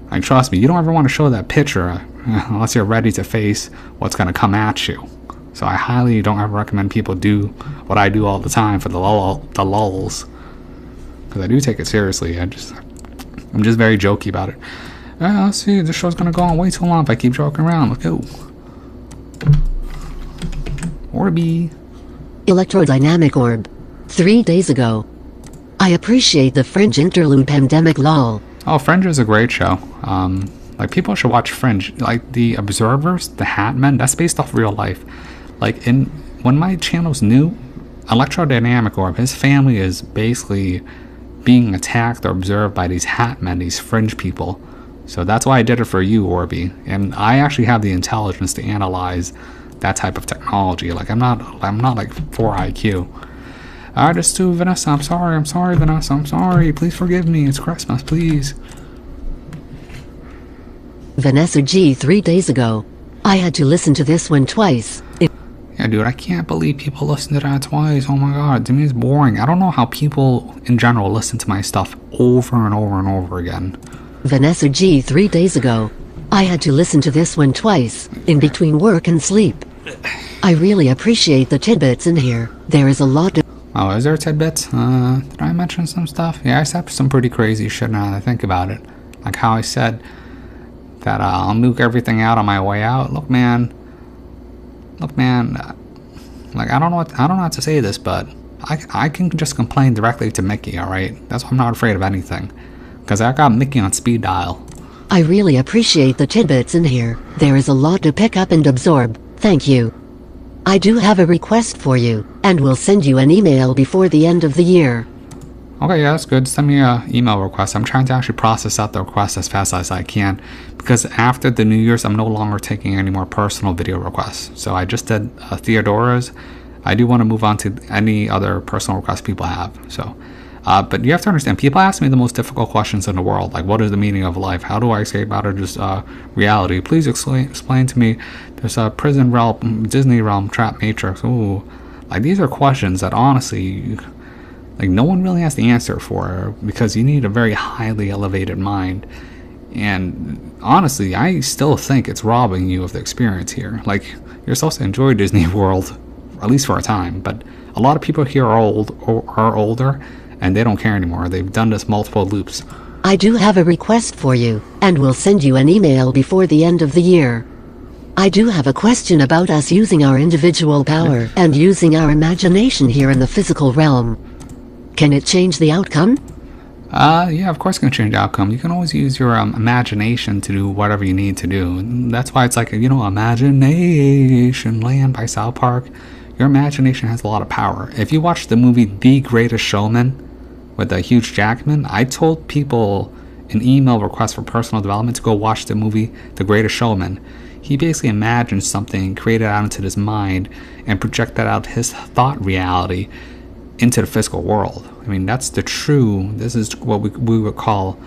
Like, trust me, you don't ever want to show that picture unless you're ready to face what's gonna come at you. So I highly don't ever recommend people do what I do all the time for the lulls. because I do take it seriously. I'm just very jokey about it. Let's see, this show's gonna go on way too long if I keep joking around. Let's go. Orby. Electrodynamic Orb. 3 days ago. I appreciate the Fringe interlude pandemic lol. Oh, Fringe is a great show. Like, people should watch Fringe. Like, the Observers, the Hat Men, that's based off real life. Like, when my channel's new, Electrodynamic Orb, his family is basically being attacked or observed by these Hat Men, these Fringe people. So that's why I did it for you, Orby. And I actually have the intelligence to analyze that type of technology. Like, I'm not like 4 IQ. Artist to Vanessa, I'm sorry, Vanessa, I'm sorry. Please forgive me. It's Christmas, please. Vanessa G 3 days ago. I had to listen to this one twice. Yeah, dude, I can't believe people listen to that twice. Oh my god, to me it's boring. I don't know how people in general listen to my stuff over and over and over again. Vanessa G 3 days ago. I had to listen to this one twice, in between work and sleep. I really appreciate the tidbits in here. There is a lot to... Oh, is there tidbits? Did I mention some stuff? Yeah, I said some pretty crazy shit now that I think about it. Like how I said that I'll nuke everything out on my way out. Look, man. Like, I don't know how to say this, but I can just complain directly to Mickey, alright? That's why I'm not afraid of anything. Because I got Mickey on speed dial. I really appreciate the tidbits in here. There is a lot to pick up and absorb. Thank you. I do have a request for you, and will send you an email before the end of the year. Okay, yeah, that's good. Send me an email request. I'm trying to actually process out the request as fast as I can, because after the New Year's, I'm no longer taking any more personal video requests. So I just did Theodora's. I do want to move on to any other personal requests people have. So, but you have to understand, people ask me the most difficult questions in the world, like what is the meaning of life? How do I escape out of this reality? Please explain to me. There's a prison realm, Disney realm, trap matrix. Ooh, like these are questions that honestly, like no one really has the answer for, because you need a very highly elevated mind. And honestly, I still think it's robbing you of the experience here. Like, you're supposed to enjoy Disney World, at least for a time, but a lot of people here are older, and they don't care anymore. They've done this multiple loops. I do have a request for you, and will send you an email before the end of the year. I do have a question about us using our individual power and using our imagination here in the physical realm. Can it change the outcome? Yeah, of course it can change the outcome. You can always use your imagination to do whatever you need to do. And that's why it's like, you know, Imagination Land by South Park. Your imagination has a lot of power. If you watch the movie The Greatest Showman with Hugh Jackman, I told people in email requests for personal development to go watch the movie The Greatest Showman. He basically imagined something, created it out into his mind, and projected out his thought reality into the physical world. I mean, that's the true, this is what we would call,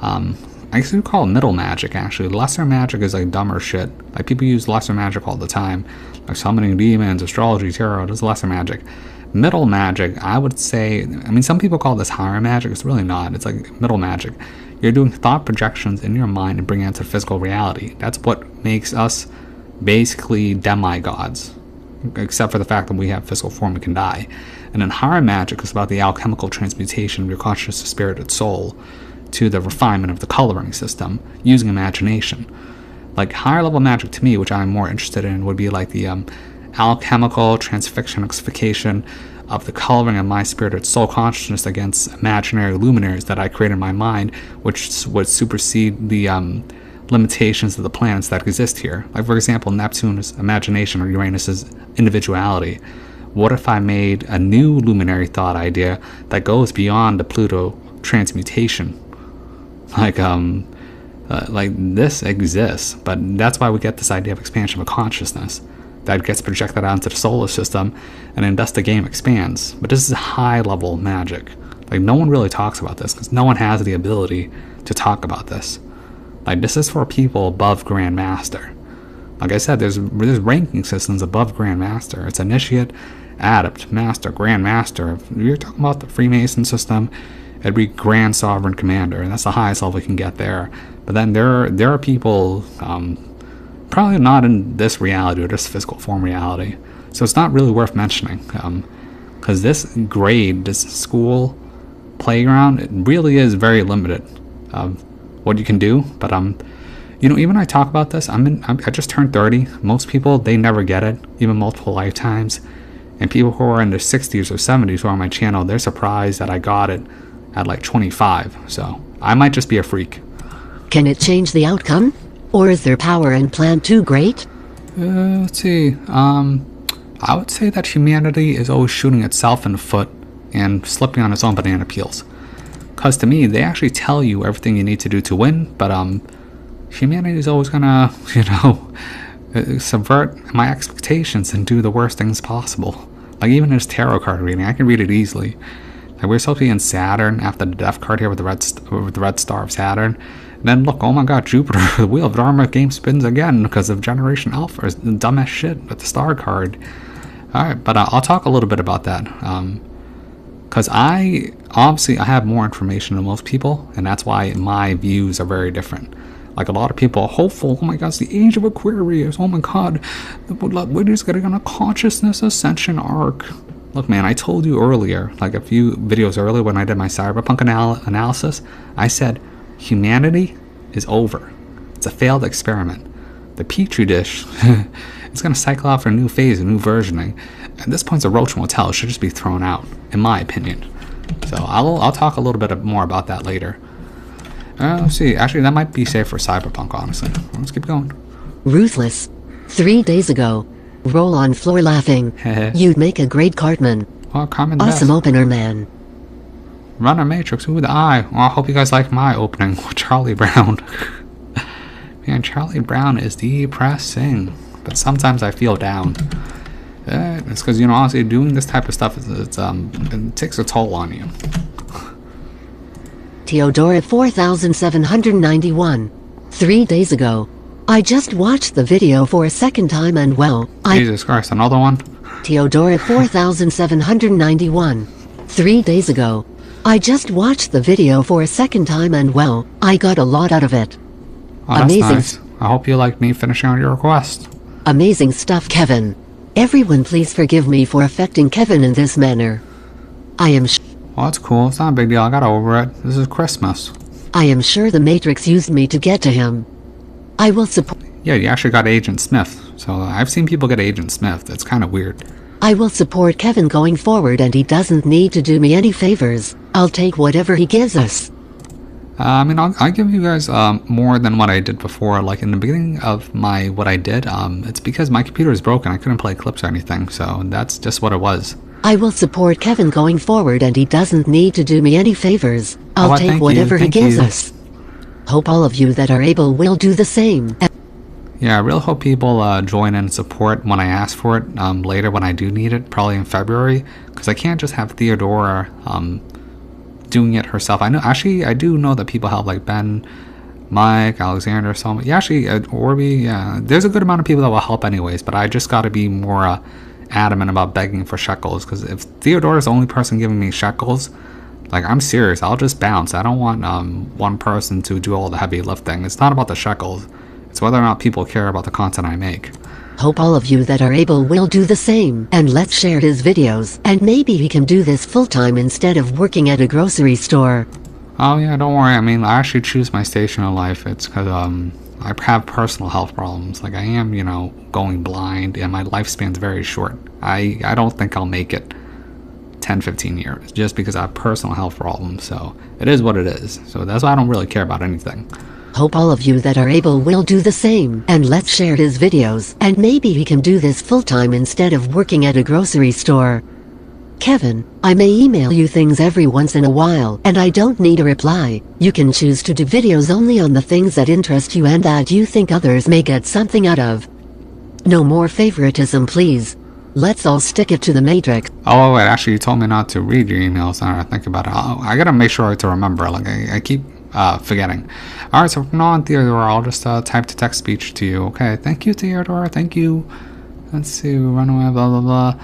I guess we would call middle magic, actually. Lesser magic is like dumber shit. Like, people use lesser magic all the time. Like summoning demons, astrology, tarot, that's lesser magic. Middle magic, I would say, I mean, some people call this higher magic. It's really not. It's like middle magic. You're doing thought projections in your mind and bringing it to physical reality. That's what makes us basically demigods, except for the fact that we have physical form and can die. And then higher magic is about the alchemical transmutation of your conscious spirited soul to the refinement of the coloring system using imagination. Like, higher level magic to me, which I'm more interested in, would be like the alchemical transfixionification of the coloring of my spirited soul consciousness against imaginary luminaries that I create in my mind, which would supersede the limitations of the planets that exist here. Like, for example, Neptune's imagination or Uranus's individuality. What if I made a new luminary thought idea that goes beyond the Pluto transmutation? Like this exists, but that's why we get this idea of expansion of consciousness that gets projected out into the solar system, and then thus the game expands. But this is high level magic. Like, no one really talks about this because no one has the ability to talk about this. Like, this is for people above Grandmaster. Like I said, there's ranking systems above Grandmaster. It's Initiate, Adept, Master, Grandmaster. If you're talking about the Freemason system, it'd be Grand Sovereign Commander, and that's the highest level we can get there. But then there are people probably not in this reality or this physical form reality, so it's not really worth mentioning, because this grade, this school, playground, it really is very limited of what you can do. But you know, even I talk about this, I just turned 30. Most people, they never get it, even multiple lifetimes. And people who are in their 60s or 70s who are on my channel, they're surprised that I got it at like 25. So I might just be a freak. Can it change the outcome? Or is their power and plan too great? Let's see. I would say that humanity is always shooting itself in the foot and slipping on its own banana peels. Because to me, they actually tell you everything you need to do to win, but humanity is always gonna, you know, subvert my expectations and do the worst things possible. Like even this tarot card reading, I can read it easily. Like we're supposed to be in Saturn after the death card here with the red star of Saturn. And then look, oh my god, Jupiter, the wheel of Dharma game spins again because of Generation Alpha, or dumbass shit with the star card. Alright, but I'll talk a little bit about that. Because I have more information than most people, and that's why my views are very different. Like a lot of people are hopeful, oh my god, it's the age of Aquarius, oh my god, we're just getting on a consciousness ascension arc. Look man, I told you earlier, like a few videos earlier when I did my cyberpunk analysis, I said, humanity is over. It's a failed experiment. The petri dish is going to cycle out for a new phase, a new versioning. At this point, the roach motel should just be thrown out, in my opinion. So I'll talk a little bit more about that later. Let's see. Actually, that might be safe for cyberpunk, honestly. Let's keep going. Ruthless. 3 days ago. Roll on floor laughing. You'd make a great Cartman. Well, Cartman awesome best. Opener man. Runner Matrix, who would I? Well, I hope you guys like my opening with Charlie Brown. Man, Charlie Brown is depressing. But sometimes I feel down. It's because, you know, honestly, doing this type of stuff, it takes a toll on you. Theodora 4791. 3 days ago. I just watched the video for a second time and well, Jesus Christ, another one? Theodora 4791. 3 days ago. I just watched the video for a second time and well, I got a lot out of it. Oh, that's amazing. Nice. I hope you like me finishing out your request. Amazing stuff, Kevin. Everyone please forgive me for affecting Kevin in this manner. I am well, that's cool. It's not a big deal. I got over it. This is Christmas. I am sure the Matrix used me to get to him. I will support... Yeah, you actually got Agent Smith. So I've seen people get Agent Smith. It's kind of weird. I will support Kevin going forward and he doesn't need to do me any favors. I'll take whatever he gives us. I mean, I'll give you guys more than what I did before. Like in the beginning of what I did, it's because my computer is broken. I couldn't play clips or anything. So that's just what it was. I will support Kevin going forward and he doesn't need to do me any favors. I'll take whatever he gives us. Hope all of you that are able will do the same. Yeah, I really hope people join and support when I ask for it later when I do need it, probably in February, because I can't just have Theodora doing it herself. I know, actually, I do know that people help, like Ben, Mike, Alexander, so yeah, actually, Orby, yeah, there's a good amount of people that will help anyways, but I just got to be more adamant about begging for shekels, because if Theodora's the only person giving me shekels, like, I'm serious, I'll just bounce. I don't want one person to do all the heavy lifting. It's not about the shekels. It's whether or not people care about the content I make. Hope all of you that are able will do the same. And let's share his videos. And maybe he can do this full-time instead of working at a grocery store. Oh yeah, don't worry. I mean, I actually choose my station in life. It's because I have personal health problems. Like I am, you know, going blind and my lifespan's very short. I don't think I'll make it 10-15 years just because I have personal health problems. So it is what it is. So that's why I don't really care about anything. Hope all of you that are able will do the same. And let's share his videos. And maybe he can do this full-time instead of working at a grocery store. Kevin, I may email you things every once in a while, and I don't need a reply. You can choose to do videos only on the things that interest you and that you think others may get something out of. No more favoritism, please. Let's all stick it to the Matrix. Oh, wait, actually, you told me not to read your emails. Now I think about it. I gotta make sure to remember. Like, I keep forgetting. Alright, so from now on, Theodora, I'll just type to text speech to you. Okay, thank you, Theodora, thank you. Let's see, run away, blah, blah, blah.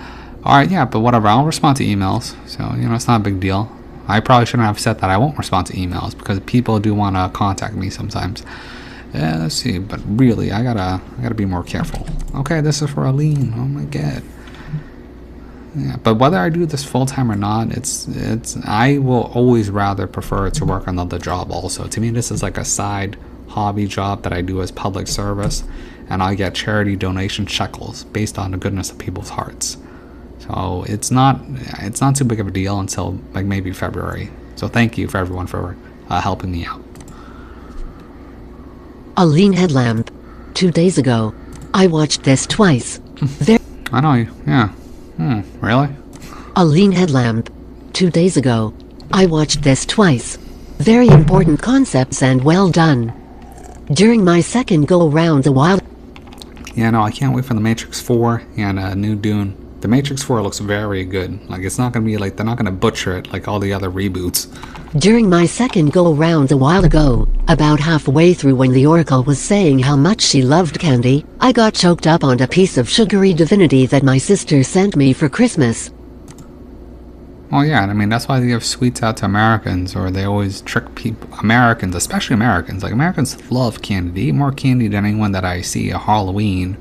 Alright, yeah, but whatever, I'll respond to emails. So, you know, it's not a big deal. I probably shouldn't have said that I won't respond to emails because people do want to contact me sometimes. Yeah, let's see, but really, I gotta be more careful. Okay, this is for Aline. Oh my god. Yeah, but whether I do this full time or not, I will always rather prefer to work another job also. To me, this is like a side hobby job that I do as public service, and I get charity donation shekels based on the goodness of people's hearts. So it's not too big of a deal until like maybe February. So thank you for everyone for helping me out. A lean headlamp. 2 days ago, I watched this twice. I know you. Yeah. Really? A lean headlamp. 2 days ago, I watched this twice. Very important concepts and well done. During my second go-around a while... Yeah, no, I can't wait for The Matrix 4 and New Dune. The Matrix 4 looks very good. Like, it's not gonna be like, they're not gonna butcher it like all the other reboots. During my second go-around a while ago, about halfway through when the Oracle was saying how much she loved candy, I got choked up on a piece of sugary divinity that my sister sent me for Christmas. Well, yeah, I mean, that's why they give sweets out to Americans, or they always trick people, Americans, especially Americans. Like, Americans love candy. They eat more candy than anyone that I see at Halloween,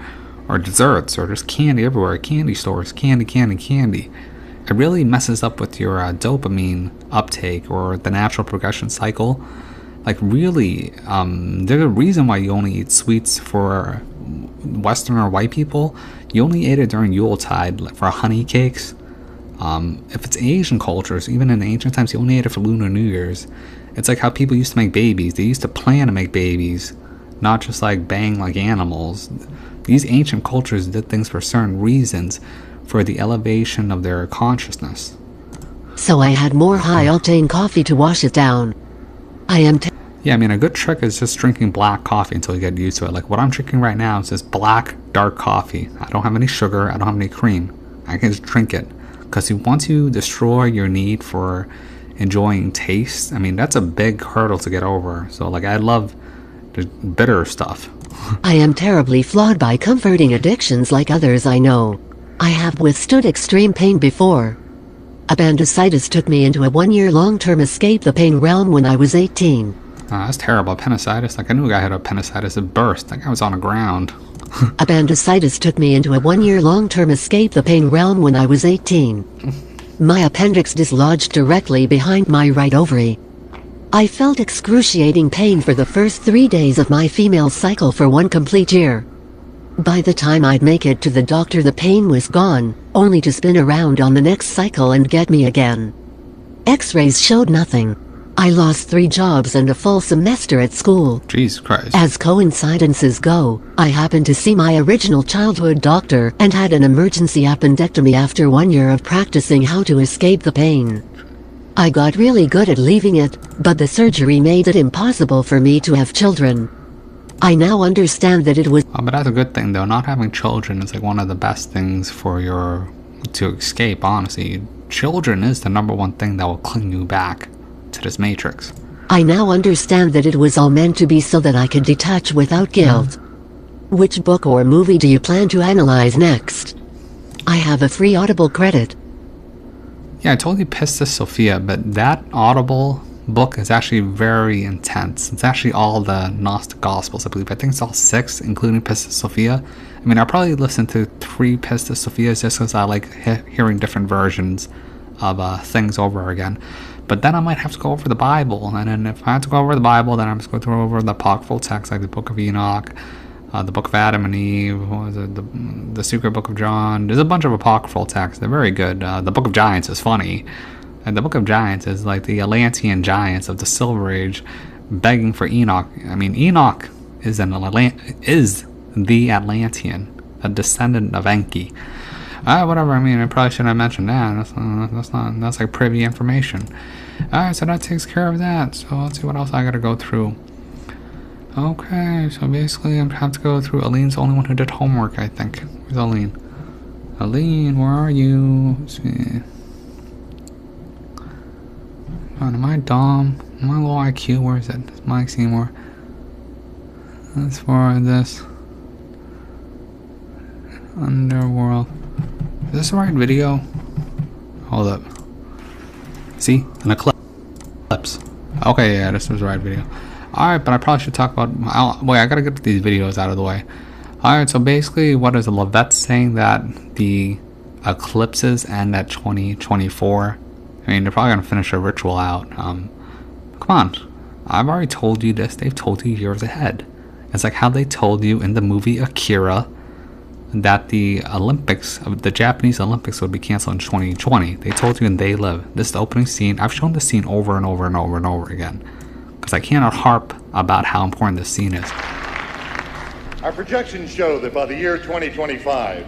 or desserts, or just candy everywhere, candy stores, candy. It really messes up with your dopamine uptake or the natural progression cycle. Like, really, there's a reason why you only eat sweets for Western or white people. You only ate it during Yuletide for honey cakes. If it's Asian cultures, even in ancient times, you only ate it for Lunar New Year's. It's like how people used to make babies. They used to plan to make babies, not just like bang like animals. These ancient cultures did things for certain reasons, for the elevation of their consciousness. So I had more high-octane coffee to wash it down. Yeah, I mean, a good trick is just drinking black coffee until you get used to it. Like what I'm drinking right now is just black, dark coffee. I don't have any sugar, I don't have any cream. I can just drink it. Because once you destroy your need for enjoying taste, I mean, that's a big hurdle to get over. So, like, I love the bitter stuff. I am terribly flawed by comforting addictions like others I know. I have withstood extreme pain before. Appendicitis took me into a 1-year long-term escape the pain realm when I was 18. That's terrible. Appendicitis. Like, I knew a guy had appendicitis. It burst. That guy was on the ground. Appendicitis took me into a 1-year long-term escape the pain realm when I was 18. My appendix dislodged directly behind my right ovary. I felt excruciating pain for the first 3 days of my female cycle for 1 complete year. By the time I'd make it to the doctor, the pain was gone, only to spin around on the next cycle and get me again. X-rays showed nothing. I lost 3 jobs and a full semester at school. Jesus Christ. As coincidences go, I happened to see my original childhood doctor and had an emergency appendectomy after 1 year of practicing how to escape the pain. I got really good at leaving it, but the surgery made it impossible for me to have children. I now understand that it was... Oh, but that's a good thing, though. Not having children is like one of the best things for to escape, honestly. Children is the #1 thing that will cling you back to this matrix. I now understand that it was all meant to be so that I could detach without guilt. Which book or movie do you plan to analyze next? I have a free Audible credit. Yeah, I told you Pistis Sophia, but that Audible book is actually very intense. It's actually all the Gnostic Gospels, I believe. I think it's all 6, including Pistis Sophia. I mean, I'll probably listen to 3 Pistis Sophias just because I like hearing different versions of things over again. But then I might have to go over the Bible, and then if I have to go over the Bible, then I'm just going to go over the apocryphal texts like the Book of Enoch, the Book of Adam and Eve, what was it, the Secret Book of John. There's a bunch of apocryphal texts. They're very good. The Book of Giants is funny. And the Book of Giants is like the Atlantean giants of the Silver Age begging for Enoch. I mean, Enoch is the Atlantean, a descendant of Enki. Whatever. I mean, I probably shouldn't have mentioned that. That's like privy information. Alright, so that takes care of that. So let's see what else I gotta go through. Okay, so basically I have to go through. Aline's the only one who did homework, I think. Where's Aline? Aline, where are you? Let's see. Oh, am I dumb? Am I low IQ? Where is it? It's Mike Seymour. That's for this. Underworld. Is this the right video? Hold up. See? An eclipse. Okay, yeah, this was the right video. Alright, but I probably should talk about... wait, I gotta get these videos out of the way. Alright, so basically, what is the Levette saying that the eclipses end at 2024. I mean, they're probably gonna finish a ritual out. Come on, I've already told you this. They've told you years ahead. It's like how they told you in the movie Akira that the Olympics, the Japanese Olympics, would be canceled in 2020. They told you in They Live. This is the opening scene. I've shown this scene over and over and over and over again because I cannot harp about how important this scene is. Our projections show that by the year 2025,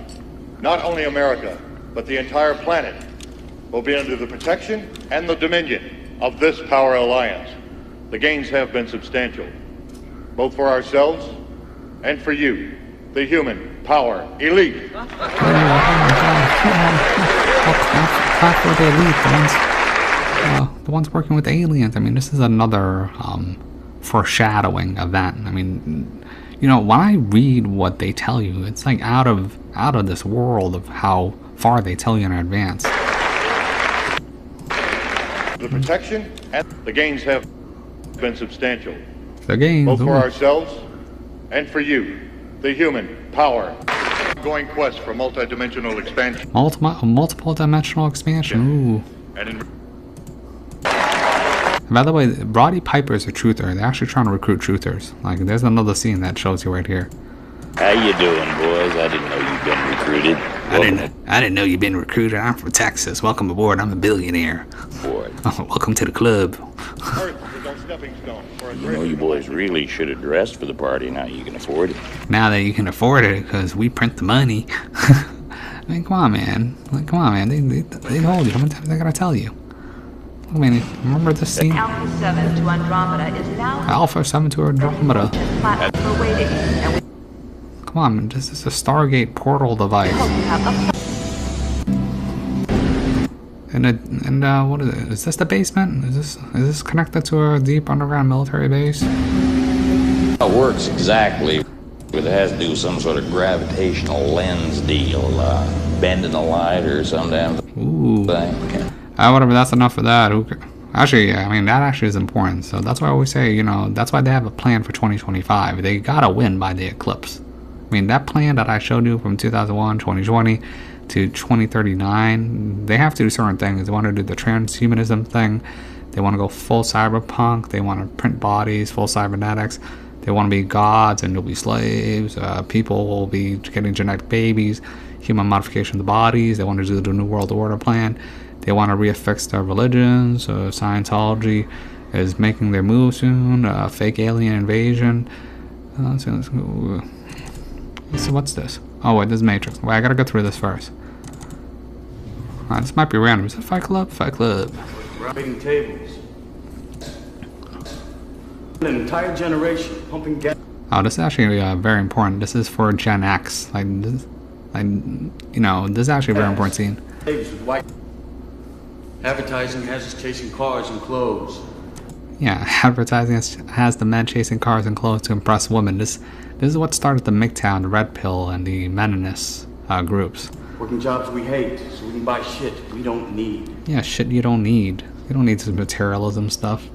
not only America, but the entire planet will be under the protection and the dominion of this power alliance. The gains have been substantial, both for ourselves and for you, the human power elite. Clap for the elite, the ones working with aliens. I mean, this is another foreshadowing event. I mean, you know, when I read what they tell you, it's like out of this world of how far they tell you in advance. The protection and the gains have been substantial. The gains, both for ourselves and for you, the human power. Ongoing quest for multi-dimensional expansion. Multiple dimensional expansion. Ooh. And by the way, Roddy Piper is a truther. They're actually trying to recruit truthers. Like, there's another scene that shows you right here. How you doing, boys? I didn't know you'd been recruited. I didn't know you'd been recruited. I'm from Texas. Welcome aboard. I'm a billionaire. Boy. Welcome to the club. You know, you boys really should have dressed for the party. Now you can afford it. Now that you can afford it, because we print the money. I mean, come on, man. Like, come on, man. They told you. How many times I gotta tell you? I mean, remember this scene? Alpha 7 to Andromeda is now. Alpha 7 to Andromeda. For waiting, and come on, man. This is a Stargate portal device. And what is it? Is this the basement? Is this connected to a deep underground military base? It works exactly, but it has to do with some sort of gravitational lens deal, bending the light or some damn thing. Whatever. That's enough of that. Actually, I mean, that actually is important. So that's why I always say, you know, that's why they have a plan for 2025. They gotta win by the eclipse. I mean, that plan that I showed you from 2001, 2020. To 2039, they have to do certain things. They want to do the transhumanism thing. They want to go full cyberpunk. They want to print bodies, full cybernetics. They want to be gods and you'll be slaves. People will be getting genetic babies, human modification of the bodies. They want to do the New World Order plan. They want to reaffix their religions. Scientology is making their move soon. Fake alien invasion. So what's this? Oh wait, this is Matrix. Wait, I gotta go through this first. This might be random. Is it Fight Club? Fight Club. Waiting tables. An entire generation pumping gas. Oh, this is actually very important. This is for Gen X. Like, this, you know, this is actually a very important scene. Tables with white. Advertising has us chasing cars and clothes. Yeah, advertising has the men chasing cars and clothes to impress women. This is what started the MGTOW, the Red Pill, and the Meninist groups. Working jobs we hate, so we can buy shit we don't need. Yeah, shit you don't need. You don't need this materialism stuff.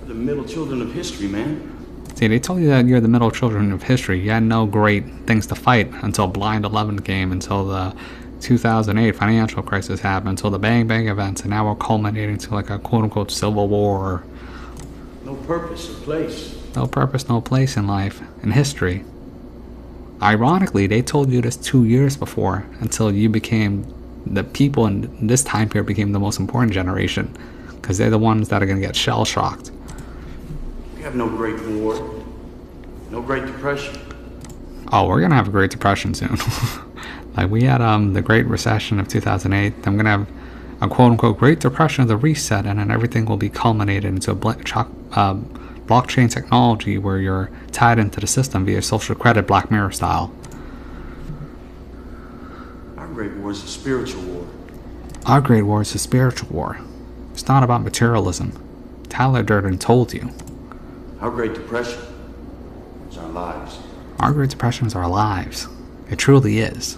We're the middle children of history, man. See, they told you that you're the middle children of history. You had no great things to fight until Blind 11 came, until the 2008 financial crisis happened, until the Bang Bang events, and now we're culminating to like a quote-unquote civil war. No purpose or place. No purpose, no place in life, in history. Ironically, they told you this 2 years before, until you became, the people in this time period became the most important generation, because they're the ones that are going to get shell-shocked. We have no Great War, no Great Depression. Oh, we're going to have a Great Depression soon. Like, we had the Great Recession of 2008. I'm going to have a quote-unquote Great Depression of the reset, and then everything will be culminated into a blockchain technology where you're tied into the system via social credit, Black Mirror style. Our Great War is a spiritual war. Our Great War is a spiritual war. It's not about materialism. Tyler Durden told you. Our Great Depression is our lives. Our Great Depression is our lives. It truly is.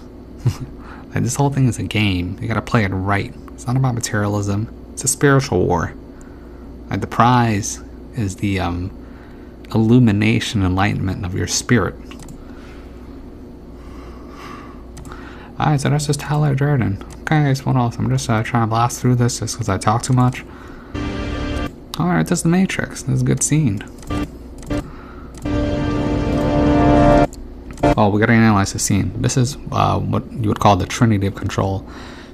Like, this whole thing is a game. You gotta play it right. It's not about materialism. It's a spiritual war. Like, the prize is the illumination, enlightenment of your spirit. Alright, so that's just Tyler Durden. Okay, so what else? I'm just trying to blast through this just because I talk too much. Alright, this is The Matrix. This is a good scene. Oh, we gotta analyze the scene. This is what you would call the Trinity of Control.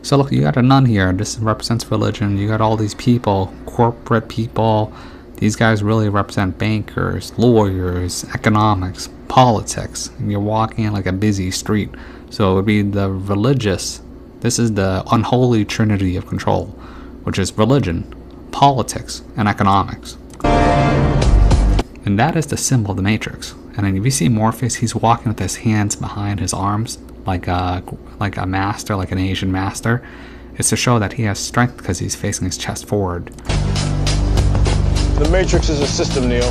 So look, you got a nun here. This represents religion. You got all these people, corporate people. These guys really represent bankers, lawyers, economics, politics. And you're walking in like a busy street. So it would be the religious. This is the unholy trinity of control, which is religion, politics, and economics. And that is the symbol of the Matrix. And then if you see Morpheus, he's walking with his hands behind his arms, like a master, like an Asian master. It's to show that he has strength because he's facing his chest forward. The Matrix is a system, Neo.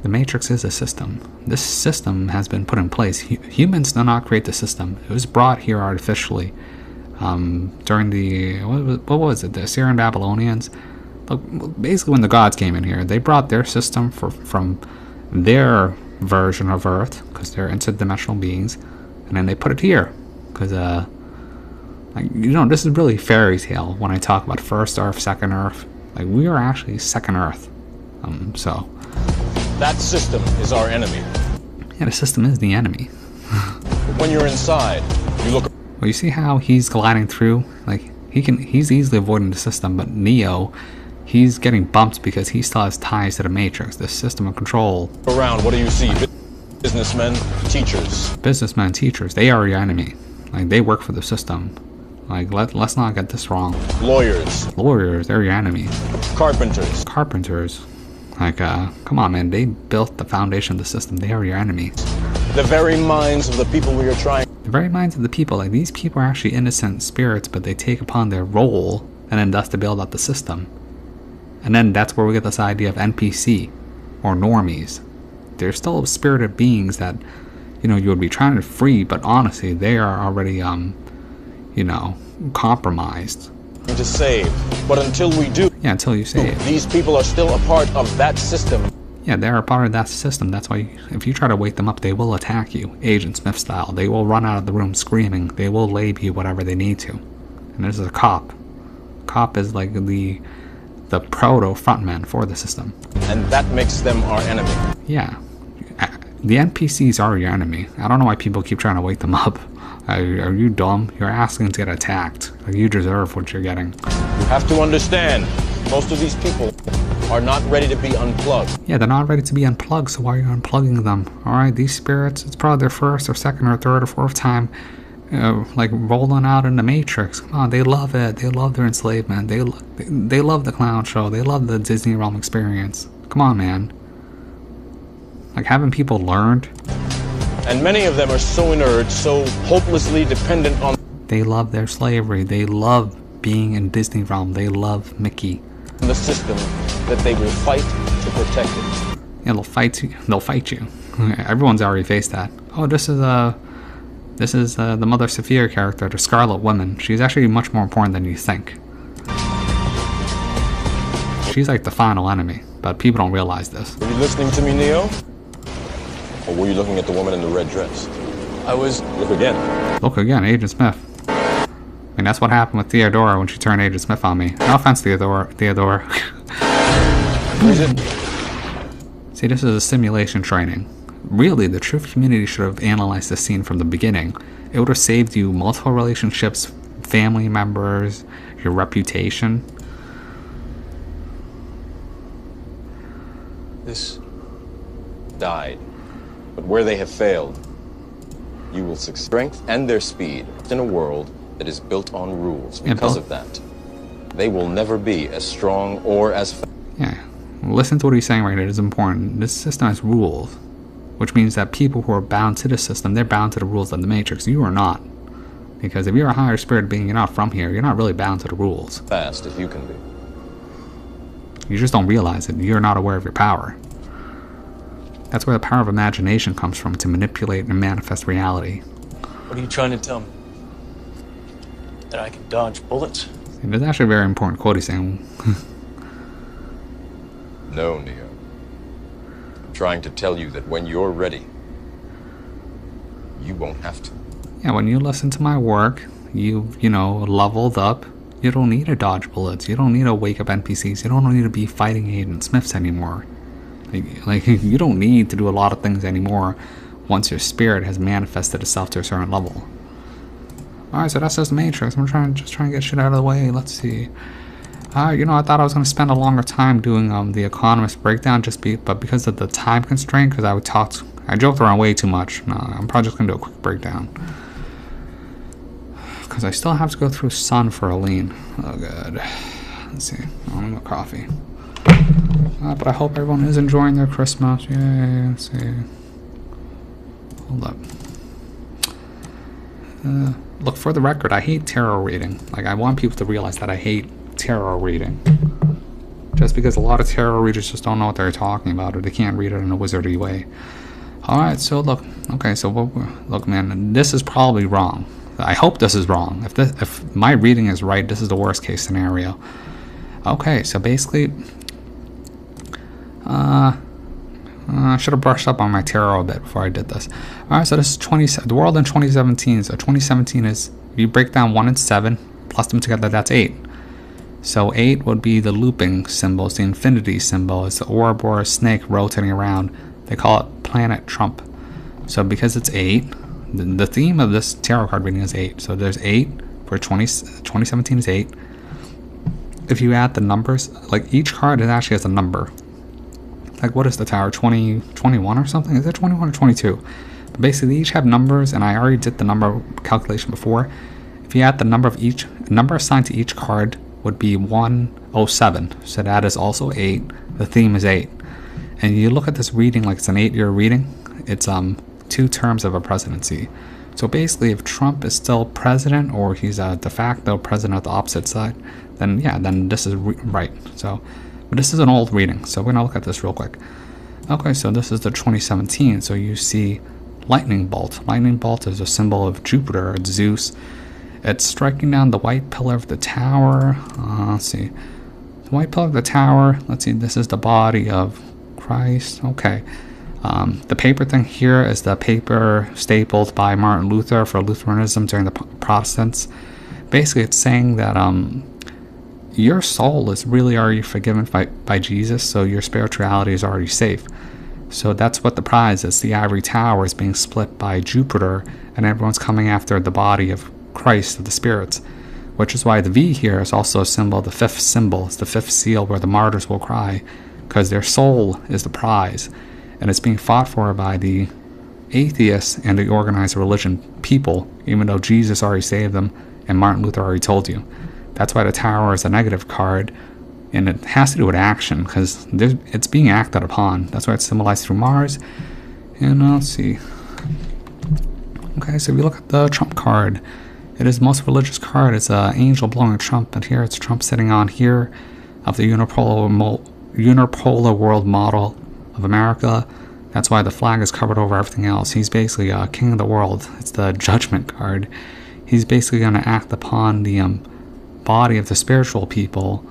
The Matrix is a system. This system has been put in place. Humans did not create the system. It was brought here artificially during the, what was it, the Assyrian Babylonians? Look, basically when the gods came in here, they brought their system from their version of Earth, because they're interdimensional beings, and then they put it here, because like, you know, this is really fairy tale when I talk about first Earth, second Earth. Like, we are actually second Earth. So that system is our enemy. Yeah, the system is the enemy. When you're inside, you look. Well, you see how he's gliding through? Like, he's easily avoiding the system, but Neo, he's getting bumped because he still has ties to the Matrix, the system of control. Around, what do you see? Businessmen, teachers. Businessmen, teachers, they are your enemy. Like, they work for the system. Like, let's not get this wrong. Lawyers. Lawyers, they're your enemy. Carpenters. Carpenters. Like, come on, man. They built the foundation of the system. They are your enemy. The very minds of the people we are trying. The very minds of the people. Like, these people are actually innocent spirits, but they take upon their role, and then thus to build up the system. And then that's where we get this idea of NPC, or normies. They're still spirited beings that, you know, you would be trying to free, but honestly, they are already, you know, compromised. To save, but until we do, yeah, until you save, these people are still a part of that system. Yeah, they're a part of that system. That's why if you try to wake them up, they will attack you, Agent Smith style. They will run out of the room screaming. They will lab you whatever they need to. And this is a cop. Cop is like the proto frontman for the system. And that makes them our enemy. Yeah, the NPCs are your enemy. I don't know why people keep trying to wake them up. Are you dumb? You're asking to get attacked. Like, you deserve what you're getting. You have to understand, most of these people are not ready to be unplugged. Yeah, they're not ready to be unplugged, so why are you unplugging them? Alright, these spirits, it's probably their first or second or third or fourth time like rolling out in the Matrix. Come on, they love it. They love their enslavement. They love the clown show. They love the Disney realm experience. Come on, man. Like, haven't people learned? And many of them are so inert, so hopelessly dependent on. They love their slavery. They love being in Disney realm. They love Mickey. The system that they will fight to protect it. Yeah, they'll fight you. They'll fight you. Everyone's already faced that. Oh, this is the Mother Sophia character, the Scarlet Woman. She's actually much more important than you think. She's like the final enemy, but people don't realize this. Were you listening to me, Neo? Or were you looking at the woman in the red dress? I was. Look again. Look again, Agent Smith. I mean, that's what happened with Theodora when she turned Agent Smith on me. No offense, Theodora. See, this is a simulation training. Really, the truth community should have analyzed this scene from the beginning. It would have saved you multiple relationships, family members, your reputation. This died. But where they have failed, you will succeed. Strength and their speed in a world that is built on rules. Because of that, they will never be as strong or as fast. Yeah, listen to what he's saying right here. It's important. This system has rules, which means that people who are bound to the system, they're bound to the rules of the Matrix. You are not. Because if you're a higher spirit being, you're not from here, you're not really bound to the rules. Fast as you can be. You just don't realize it. You're not aware of your power. That's where the power of imagination comes from, to manipulate and manifest reality. What are you trying to tell me? That I can dodge bullets? And there's actually a very important quote he's saying. No, Neo. I'm trying to tell you that when you're ready, you won't have to. yeah, when you listen to my work, you know, leveled up. You don't need to dodge bullets. You don't need to wake up NPCs. You don't need to be fighting Agent Smiths anymore. Like you don't need to do a lot of things anymore once your spirit has manifested itself to a certain level. Alright, so that's just the Matrix. I'm just trying to get shit out of the way. Let's see. You know, I thought I was going to spend a longer time doing the Economist breakdown, but because of the time constraint, because I joked around way too much. No, I'm probably just going to do a quick breakdown. Because I still have to go through Sun for a lean. Oh, God. Let's see. I want to go coffee. But I hope everyone is enjoying their Christmas. Yay. Let's see. Hold up. Look, for the record, I hate tarot reading. Like, I want people to realize that I hate tarot reading. Just because a lot of tarot readers just don't know what they're talking about, or they can't read it in a wizardy way. Alright, so look. Okay, so look, man, this is probably wrong. I hope this is wrong. If my reading is right, this is the worst case scenario. Okay, so basically, I should have brushed up on my tarot a bit before I did this. Alright, so this is the world in 2017. So 2017 is, if you break down 1 and 7, plus them together, that's 8. So 8 would be the looping symbol, it's the infinity symbol, it's the orb or a snake rotating around. They call it Planet Trump. So because it's 8, the theme of this tarot card reading is 8. So there's 8 for 2017 is 8. If you add the numbers, like each card actually has a number. Like, what is the tower? 20, 21 or something? Is it 21 or 22? But basically, they each have numbers, and I already did the number calculation before. If you add the number assigned to each card would be 107. So that is also 8. The theme is 8. And you look at this reading like it's an 8-year reading. It's 2 terms of a presidency. So basically, if Trump is still president, or he's a de facto president of the opposite side, then yeah, then this is right. So. But this is an old reading, so we're going to look at this real quick. Okay, so this is the 2017, so you see lightning bolt. Lightning bolt is a symbol of Jupiter, it's Zeus. It's striking down the white pillar of the tower. Let's see. The white pillar of the tower, let's see, this is the body of Christ. Okay. The paper thing here is the paper stapled by Martin Luther for Lutheranism during the Protestants. Basically, it's saying that your soul is really already forgiven by Jesus, so your spirituality is already safe. So that's what the prize is. The ivory tower is being split by Jupiter, and everyone's coming after the body of Christ, of the spirits. Which is why the V here is also a symbol, the 5th symbol. It's the 5th seal where the martyrs will cry, because their soul is the prize. And it's being fought for by the atheists and the organized religion people, even though Jesus already saved them, and Martin Luther already told you. That's why the tower is a negative card, and it has to do with action, because it's being acted upon. That's why it's symbolized through Mars. And let's see. Okay, so if you look at the Trump card, it is the most religious card. It's an angel blowing a trumpet. Here it's Trump sitting on here of the unipolar world model of America. That's why the flag is covered over everything else. He's basically king of the world. It's the judgment card. He's basically going to act upon the body of the spiritual people.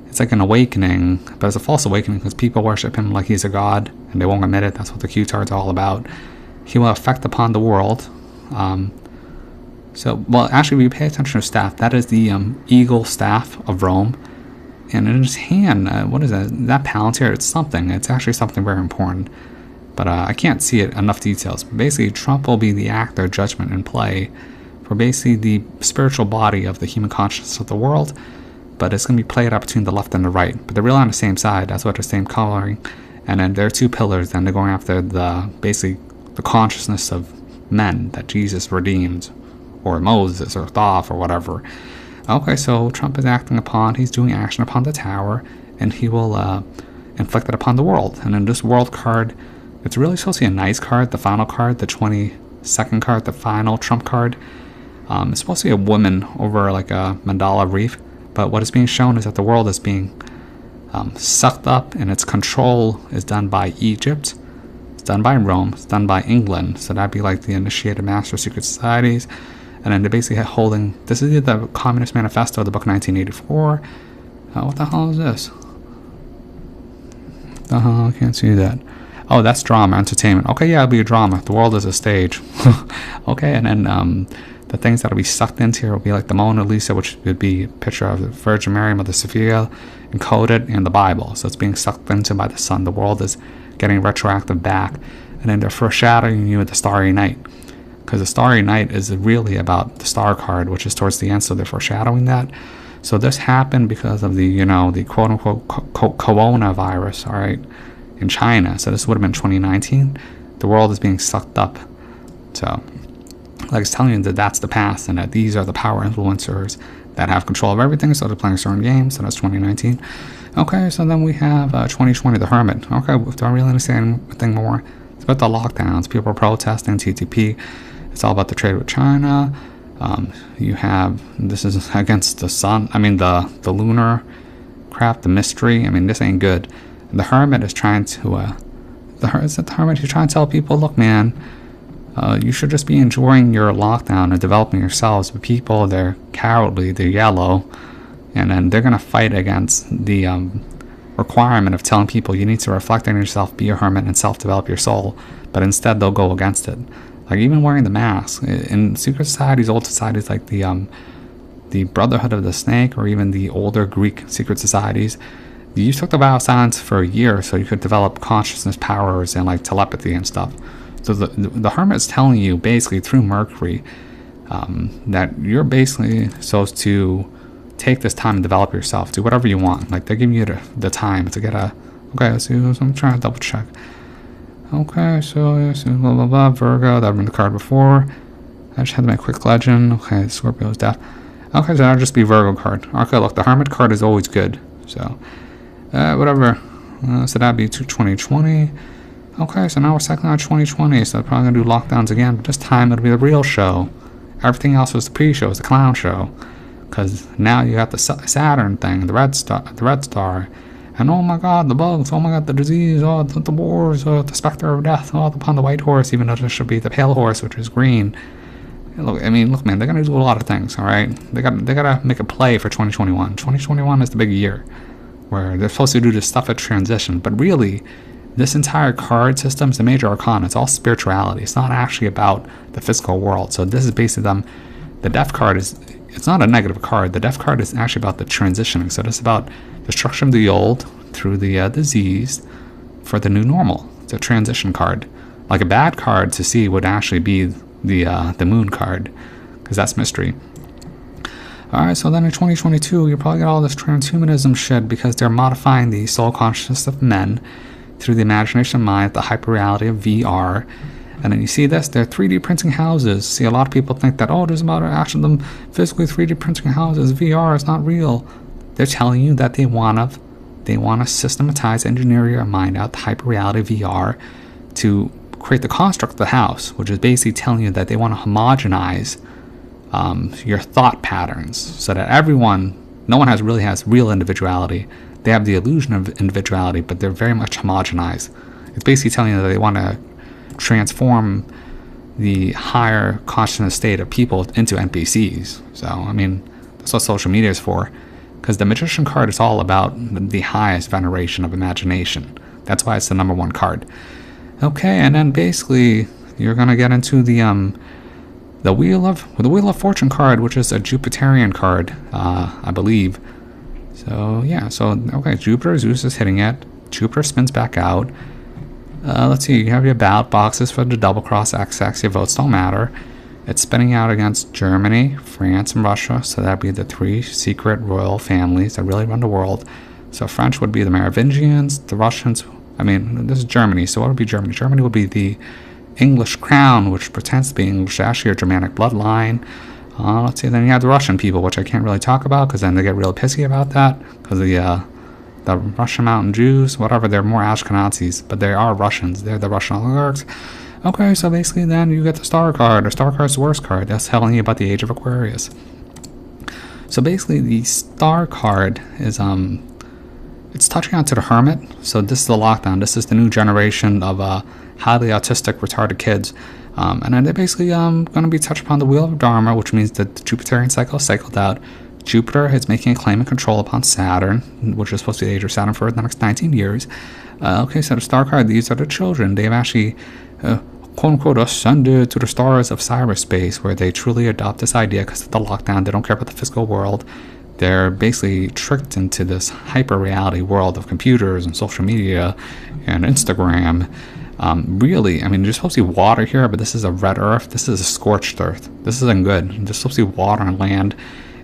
It's like an awakening, but it's a false awakening because people worship him like he's a god, and they won't admit it. That's what the Q-Tard's all about. He will affect upon the world. Well, actually, we pay attention to staff. That is the eagle staff of Rome. And in his hand, what is that? That Palantir, it's something. It's actually something very important. But I can't see it enough details. Basically, Trump will be the actor, judgment, and play for basically the spiritual body of the human consciousness of the world, but it's going to be played out between the left and the right. But they're really on the same side. That's what the same coloring. And then there are 2 pillars, and they're going after basically the consciousness of men that Jesus redeemed, or Moses, or Thoth, or whatever. Okay, so Trump is acting upon, he's doing action upon the tower, and he will inflict it upon the world. And in this world card, it's really supposed to be a nice card, the final card, the 22nd card, the final Trump card. It's supposed to be a woman over like a mandala reef, but what is being shown is that the world is being sucked up, and its control is done by Egypt, it's done by Rome, it's done by England. So that'd be like the initiated master secret societies, and then they're basically holding. This is the Communist Manifesto, the book 1984. What the hell is this? I can't see that. Oh, that's drama, entertainment. Okay, yeah, it'll be a drama. The world is a stage. Okay, and then the things that'll be sucked into here will be like the Mona Lisa, which would be a picture of the Virgin Mary, Mother Sophia, encoded in the Bible. So it's being sucked into by the sun. The world is getting retroactive back. And then they're foreshadowing you with the Starry Night. Because the Starry Night is really about the star card, which is towards the end, so they're foreshadowing that. So this happened because of the, the quote-unquote coronavirus, all right, in China. So this would have been 2019. The world is being sucked up. So, like it's telling you that that's the past and that these are the power influencers that have control of everything. So they're playing certain games. So that's 2019. Okay, so then we have 2020, The Hermit. Okay, do I really understand anything more? It's about the lockdowns. People are protesting, TTP. It's all about the trade with China. You have, this is against the sun. I mean, the lunar crap, the mystery. I mean, this ain't good. And the Hermit is trying to, is it the Hermit who's trying to tell people, look, man, you should just be enjoying your lockdown and developing yourselves. But people, they're cowardly, they're yellow, and then they're going to fight against the requirement of telling people you need to reflect on yourself, be a hermit, and self-develop your soul. But instead, they'll go against it. Like even wearing the mask. In secret societies, old societies like the Brotherhood of the Snake, or even the older Greek secret societies, you took the vow of silence for a year so you could develop consciousness powers and like telepathy and stuff. So the hermit is telling you basically through Mercury that you're basically supposed to take this time and develop yourself. Do whatever you want. Like they're giving you the time to get a. Okay, let's see. I'm trying to double check. Okay, so blah blah blah. Virgo. That been the card before. I just had to make a quick legend. Okay, Scorpio's death. Okay, so that'll just be Virgo card. Okay, look, the Hermit card is always good. So whatever. So that'd be 2020. Okay, so now we're cycling on 2020, so they're probably going to do lockdowns again, but this time it'll be the real show. Everything else was the pre-show, was the clown show. Because now you got the Saturn thing, the red star, and oh my god, the bugs, oh my god, the disease, oh, the wars, oh, the specter of death, all upon the white horse, even though there should be the pale horse, which is green. Look, I mean, look, man, they're going to do a lot of things, all right? They got to make a play for 2021. 2021 is the big year, where they're supposed to do this stuff at transition, but really, this entire card system is the major arcana. It's all spirituality. It's not actually about the physical world. So this is basically them. The death card is, it's not a negative card. The death card is actually about the transitioning. So it's about destruction of the old through the disease for the new normal. It's a transition card. Like a bad card to see would actually be the moon card, because that's mystery. Alright, so then in 2022, you probably get all this transhumanism shit because they're modifying the soul consciousness of men through the imagination of mind, the hyperreality of VR. And then you see this, they're 3D printing houses. See, a lot of people think that, oh, there's about actually them physically 3D printing houses. VR is not real. They're telling you that they want to systematize, engineer your mind out, the hyperreality of VR, to create the construct of the house, which is basically telling you that they want to homogenize your thought patterns so that no one really has real individuality. They have the illusion of individuality, but they're very much homogenized. It's basically telling you that they want to transform the higher consciousness state of people into NPCs. So, I mean, that's what social media is for. Because the Magician card is all about the highest veneration of imagination. That's why it's the #1 card. Okay, and then basically you're gonna get into the Wheel of Fortune card, which is a Jupiterian card, I believe. So yeah, okay, Jupiter, Zeus is hitting it. Jupiter spins back out. Let's see, you have your ballot boxes for the double cross XX, your votes don't matter. It's spinning out against Germany, France, and Russia, so that'd be the 3 secret royal families that really run the world. So French would be the Merovingians, the Russians, I mean, this is Germany, so what would be Germany? Germany would be the English crown, which pretends to be English, actually a Germanic bloodline. Let's see, then you have the Russian people, which I can't really talk about, because then they get real pissy about that, because the Russian Mountain Jews, whatever, they're more Ashkenazis, but they are Russians, they're the Russian oligarchs. Okay, so basically then you get the Star card. The Star card's the worst card. That's telling you about the Age of Aquarius. So basically the Star card is, it's touching on to the Hermit. So this is the lockdown. This is the new generation of highly autistic, retarded kids. And then they're basically going to be touched upon the Wheel of Dharma, which means that the Jupiterian cycle cycled out. Jupiter is making a claim and control upon Saturn, which is supposed to be the age of Saturn for the next 19 years. Okay, so the star card, these are the children. They've actually, quote-unquote, ascended to the stars of cyberspace, where they truly adopt this idea because of the lockdown. They don't care about the physical world. They're basically tricked into this hyper-reality world of computers and social media and Instagram. Really, I mean, there's supposed to be water here, but this is a red earth. This is a scorched earth. This isn't good. There's supposed to be water and land,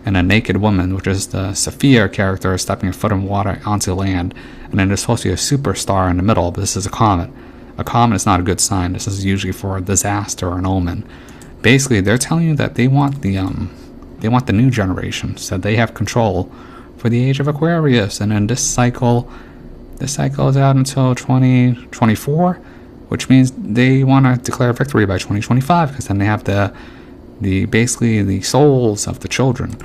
and a naked woman, which is the Sophia character, stepping a foot in water onto land. And then there's supposed to be a superstar in the middle, but this is a comet. A comet is not a good sign. This is usually for a disaster or an omen. Basically, they're telling you that they want the new generation, so they have control for the age of Aquarius. And then this cycle is out until 2024, which means they want to declare victory by 2025, because then they have basically the souls of the children.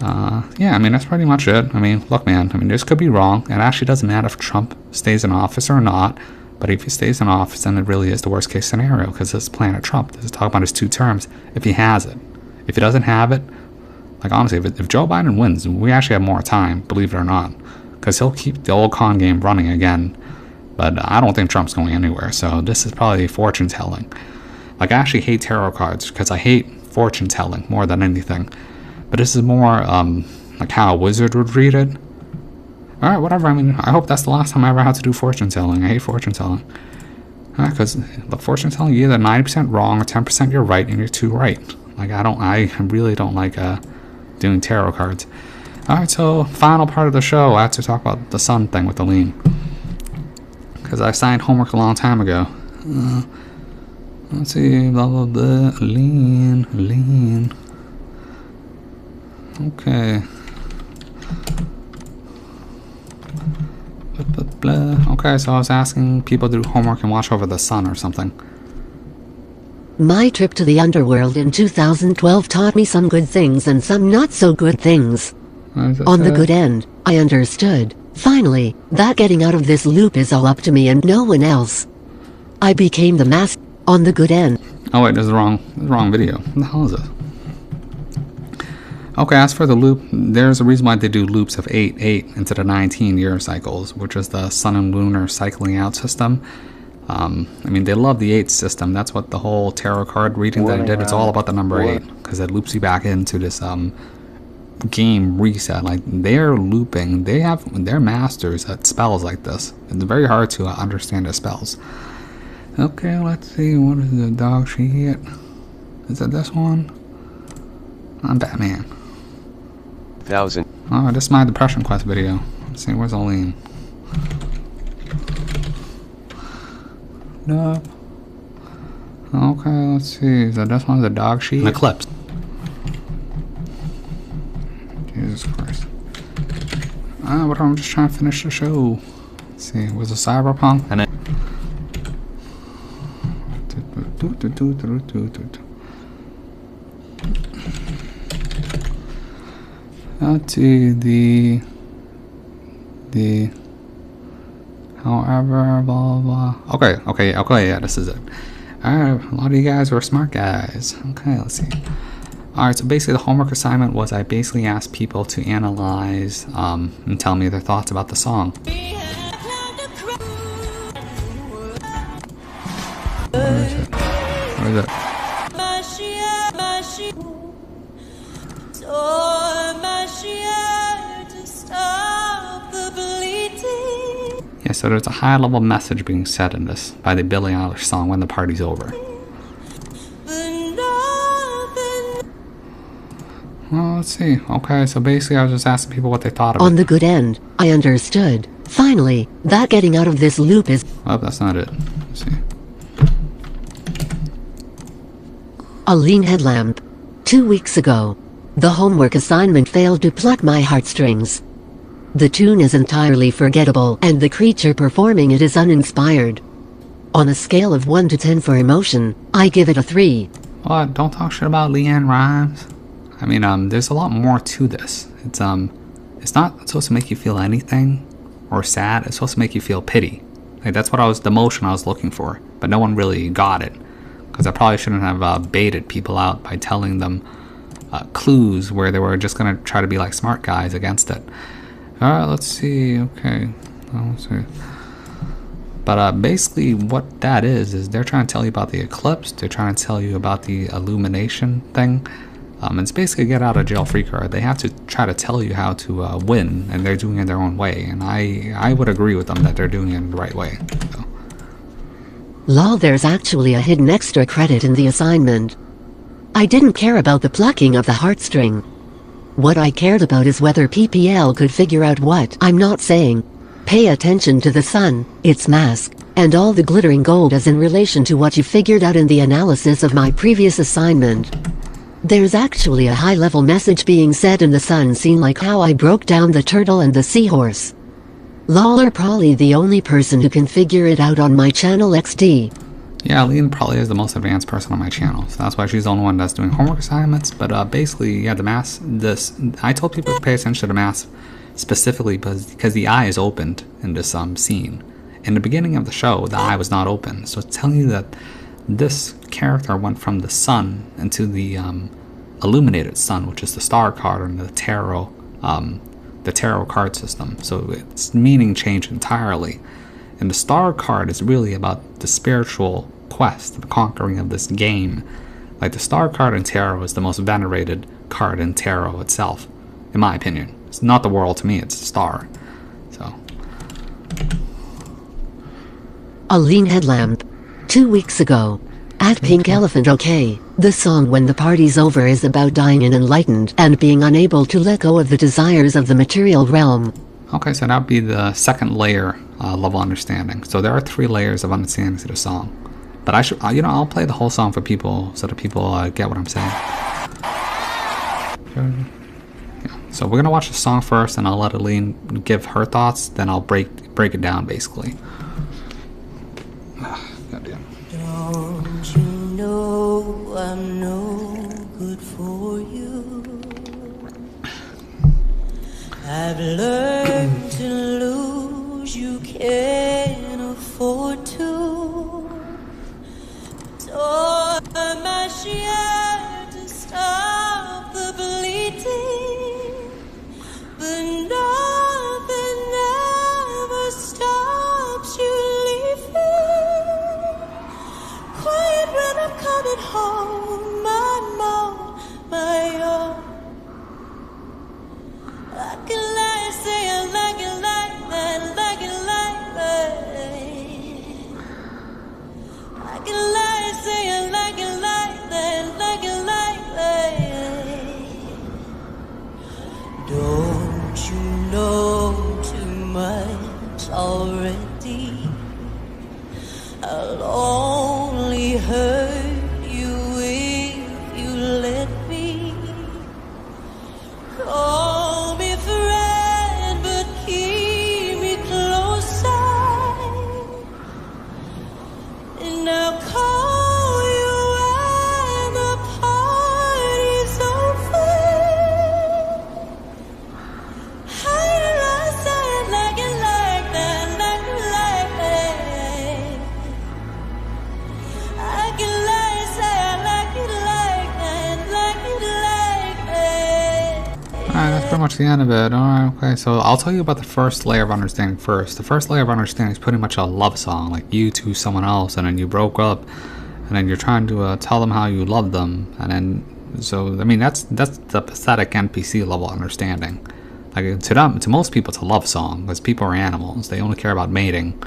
Yeah, I mean, that's pretty much it. I mean, look, man, I mean, this could be wrong. It actually doesn't matter if Trump stays in office or not, but if he stays in office, then it really is the worst case scenario, because this is Planet Trump. This is talking about his 2 terms, if he has it. If he doesn't have it, like, honestly, if Joe Biden wins, we actually have more time, believe it or not, because he'll keep the old con game running again. But I don't think Trump's going anywhere, so this is probably fortune telling. Like, I actually hate tarot cards because I hate fortune telling more than anything. But this is more like how a wizard would read it. Alright, whatever. I mean, I hope that's the last time I ever had to do fortune telling. I hate fortune telling. Because the fortune telling, you're either 90% wrong or 10% you're right and you're 2 right. Like, I really don't like doing tarot cards. Alright, so final part of the show, I have to talk about the sun thing with Aline. Because I signed homework a long time ago. Let's see, blah blah blah, Aline. Okay. Blah, blah, blah. Okay, so I was asking people to do homework and watch over the sun or something. My trip to the underworld in 2012 taught me some good things and some not so good things. On the good end, I understood, finally, that getting out of this loop is all up to me and no one else. I became the master on the good end. Oh wait, there's the wrong video. What the hell is it? Okay, as for the loop, there's a reason why they do loops of 8 into the 19-year cycles, which is the sun and lunar cycling out system. I mean, they love the 8 system. That's what the whole tarot card reading that I did, it's all about the number 8, because it loops you back into this game reset. Like, they're looping, they're masters at spells like this. It's very hard to understand the spells. Okay, let's see, what is the dog sheet? Is it this one? I'm Batman. 1,000. Oh, this is my Depression Quest video. Let's see, where's Aline? No. Okay, let's see. Is that this one, the dog sheet? An eclipse. Jesus Christ. But I'm just trying to finish the show. Let's see, was it Cyberpunk? And then. Let's see, the however, blah blah. Okay, yeah, this is it. Alright, a lot of you guys were smart guys. Okay, let's see. Alright, so basically the homework assignment was I basically asked people to analyze and tell me their thoughts about the song. Where is it? Yeah, so there's a high-level message being said in this by the Billie Eilish song, When the Party's Over. Well, let's see. Okay, so basically I was just asking people what they thought of it. On the good end, I understood, finally, that getting out of this loop is... Oh, that's not it. Let's see. Aline Headlamp. 2 weeks ago. The homework assignment failed to pluck my heartstrings. The tune is entirely forgettable, and the creature performing it is uninspired. On a scale of 1 to 10 for emotion, I give it a 3. What? Don't talk shit about LeAnn Rimes. I mean, there's a lot more to this. It's not supposed to make you feel anything or sad. It's supposed to make you feel pity. Like, that's what the emotion I was looking for, but no one really got it. Because I probably shouldn't have baited people out by telling them clues where they were just going to try to be like smart guys against it. Alright, let's see. Okay. Let's see. But basically what that is they're trying to tell you about the eclipse. They're trying to tell you about the illumination thing. It's basically a get out of jail free card. They have to try to tell you how to win, and they're doing it their own way. And I would agree with them that they're doing it in the right way. So. Lol, there's actually a hidden extra credit in the assignment. I didn't care about the plucking of the heartstring. What I cared about is whether PPL could figure out what I'm not saying. Pay attention to the sun, its mask, and all the glittering gold as in relation to what you figured out in the analysis of my previous assignment. There's actually a high-level message being said in the sun scene, like how I broke down the turtle and the seahorse. Lol, are probably the only person who can figure it out on my channel XD. Yeah, Lean probably is the most advanced person on my channel, so that's why she's the only one that's doing homework assignments. But basically, yeah, the mask, I told people to pay attention to the mask specifically because the eye is opened in this scene. In the beginning of the show, the eye was not open, so it's telling you that this character went from the sun into the illuminated sun, which is the star card and the tarot card system. So its meaning changed entirely. And the star card is really about the spiritual quest, the conquering of this game. Like the star card in tarot is the most venerated card in tarot itself, in my opinion. It's not the world to me, it's the star. So. A lean headlamp. 2 weeks ago. At Pink Elephant OK. The song When the Party's Over is about dying and enlightened and being unable to let go of the desires of the material realm. Okay, so that would be the second layer level understanding. So there are 3 layers of understanding to the song. But I should, I'll play the whole song for people so that people get what I'm saying. Yeah. So we're gonna watch the song first, and I'll let Aline give her thoughts. Then I'll break it down basically. Don't you know I'm no good for you? I've learned to lose, you can't afford to. Tore my shirt to stop the bleeding, but nothing ever stops you leaving. Quiet when I'm coming home, my own. I can lie, say I like it like that, like it like that. I can lie, say I like it like that, like it like that. Don't you know too much already? I'll only hurt you if you let me. Call me friend, but keep me close side. And I'll call you when the party's over. I say like it like that, like it like that. I can lie, say I like it like that, like it like that. Alright, that's pretty much the end of it. Alright, okay, so I'll tell you about the first layer of understanding first. The first layer of understanding is pretty much a love song, like you to someone else, and then you broke up, and then you're trying to tell them how you love them, and then, so, I mean, that's the pathetic NPC level understanding. Like, to most people, it's a love song, because people are animals. They only care about mating,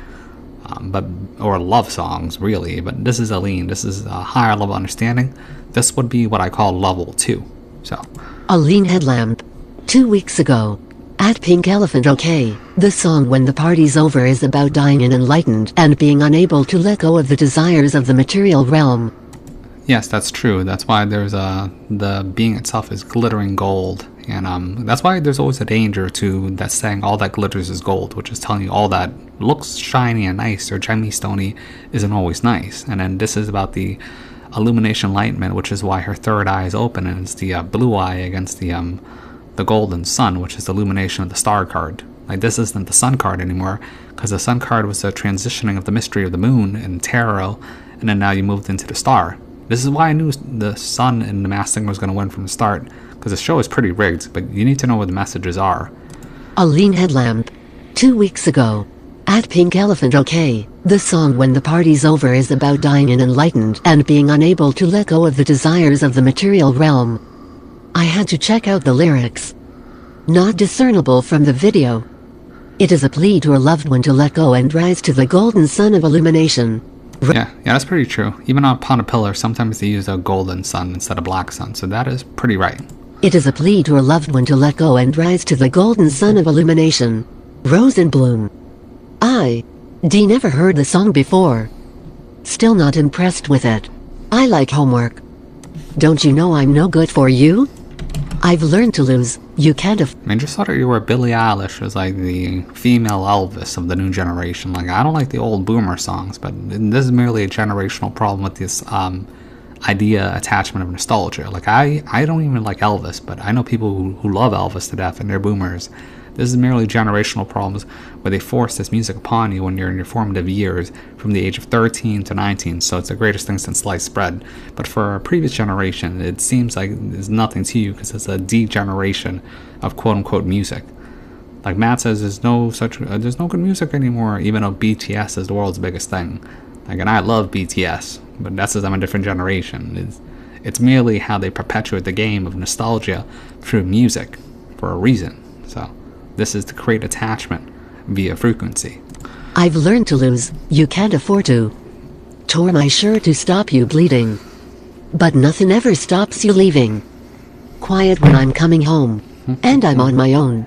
or love songs, really, but this is Aline. This is a higher level understanding. This would be what I call level 2, so. A lean headlamp. 2 weeks ago. At Pink Elephant OK. The song When the Party's Over is about dying and enlightened and being unable to let go of the desires of the material realm. Yes, that's true. That's why there's the being itself is glittering gold. And that's why there's always a danger to that saying all that glitters is gold, which is telling you all that looks shiny and nice or gemstony isn't always nice. And then this is about the illumination enlightenment, which is why her third eye is open, and it's the blue eye against the golden sun, which is the illumination of the star card. Like, this isn't the sun card anymore, because the sun card was the transitioning of the mystery of the moon in tarot, and then now you moved into the star. This is why I knew the Sun and The Masked Singer was going to win from the start, because the show is pretty rigged, but you need to know what the messages are. A lean headlamp. 2 weeks ago. At Pink Elephant OK, the song When the Party's Over is about dying unenlightened and being unable to let go of the desires of the material realm. I had to check out the lyrics. Not discernible from the video. It is a plea to a loved one to let go and rise to the golden sun of illumination. Yeah, that's pretty true. Even on Upon a Pillar, sometimes they use a golden sun instead of black sun, so that is pretty right. It is a plea to a loved one to let go and rise to the golden sun of illumination. Rose in Bloom. Never heard the song before. Still not impressed with it. I like homework. Don't you know I'm no good for you? I've learned to lose. You can't I mean, just thought you were Billie Eilish was like the female Elvis of the new generation. Like, I don't like the old boomer songs, but this is merely a generational problem with this idea attachment of nostalgia. Like, I don't even like Elvis, but I know people who love Elvis to death and they're boomers. This is merely generational problems where they force this music upon you when you're in your formative years from the age of 13 to 19, so it's the greatest thing since sliced bread. But for a previous generation, it seems like there's nothing to you because it's a degeneration of quote-unquote music. Like Matt says, there's no good music anymore, even though BTS is the world's biggest thing. Like, and I love BTS, but that's because I'm a different generation. It's merely how they perpetuate the game of nostalgia through music for a reason. So this is to create attachment via frequency. I've learned to lose. You can't afford to. Tore my shirt to stop you bleeding. But nothing ever stops you leaving. Quiet when I'm coming home. And I'm on my own.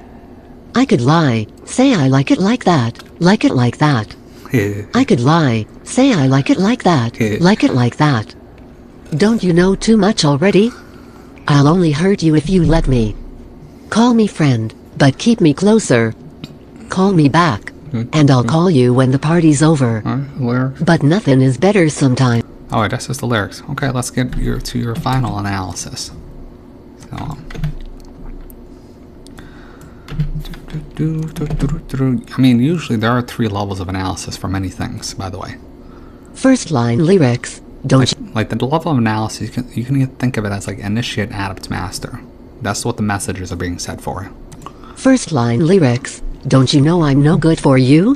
I could lie, say I like it like that, like it like that. I could lie, say I like it like that, like it like that. Don't you know too much already? I'll only hurt you if you let me. Call me friend, but keep me closer. Call me back, and I'll call you when the party's over. But nothing is better sometimes. Oh, that's just the lyrics. Okay, let's get to your final analysis. So, I mean, usually there are 3 levels of analysis for many things, by the way. First line lyrics, don't you? Like the level of analysis, you can think of it as like initiate, adapt, master. That's what the messages are being said for. First line lyrics, don't you know I'm no good for you?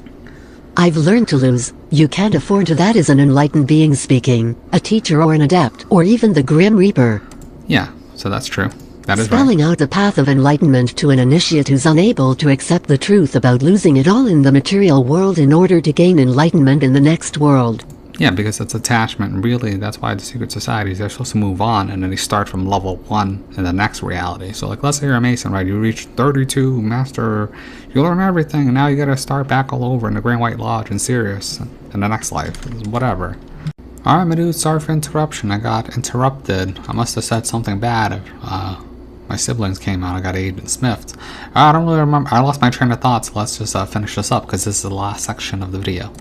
I've learned to lose. You can't afford to. That is an enlightened being speaking, a teacher or an adept, or even the Grim Reaper. Yeah, so that's true. That is spelling out the path of enlightenment to an initiate who's unable to accept the truth about losing it all in the material world in order to gain enlightenment in the next world. Yeah, because it's attachment, and really that's why the secret societies, they're supposed to move on, and then they start from level 1 in the next reality. So like, let's say you're a Mason, right? You reach 32, master, you learn everything, and now you gotta start back all over in the Grand White Lodge in Sirius in the next life, whatever. Alright, my dude, sorry for interruption. I got interrupted. I must have said something bad if my siblings came out. I got Agent Smithed. I don't really remember. I lost my train of thought, so let's just finish this up because this is the last section of the video.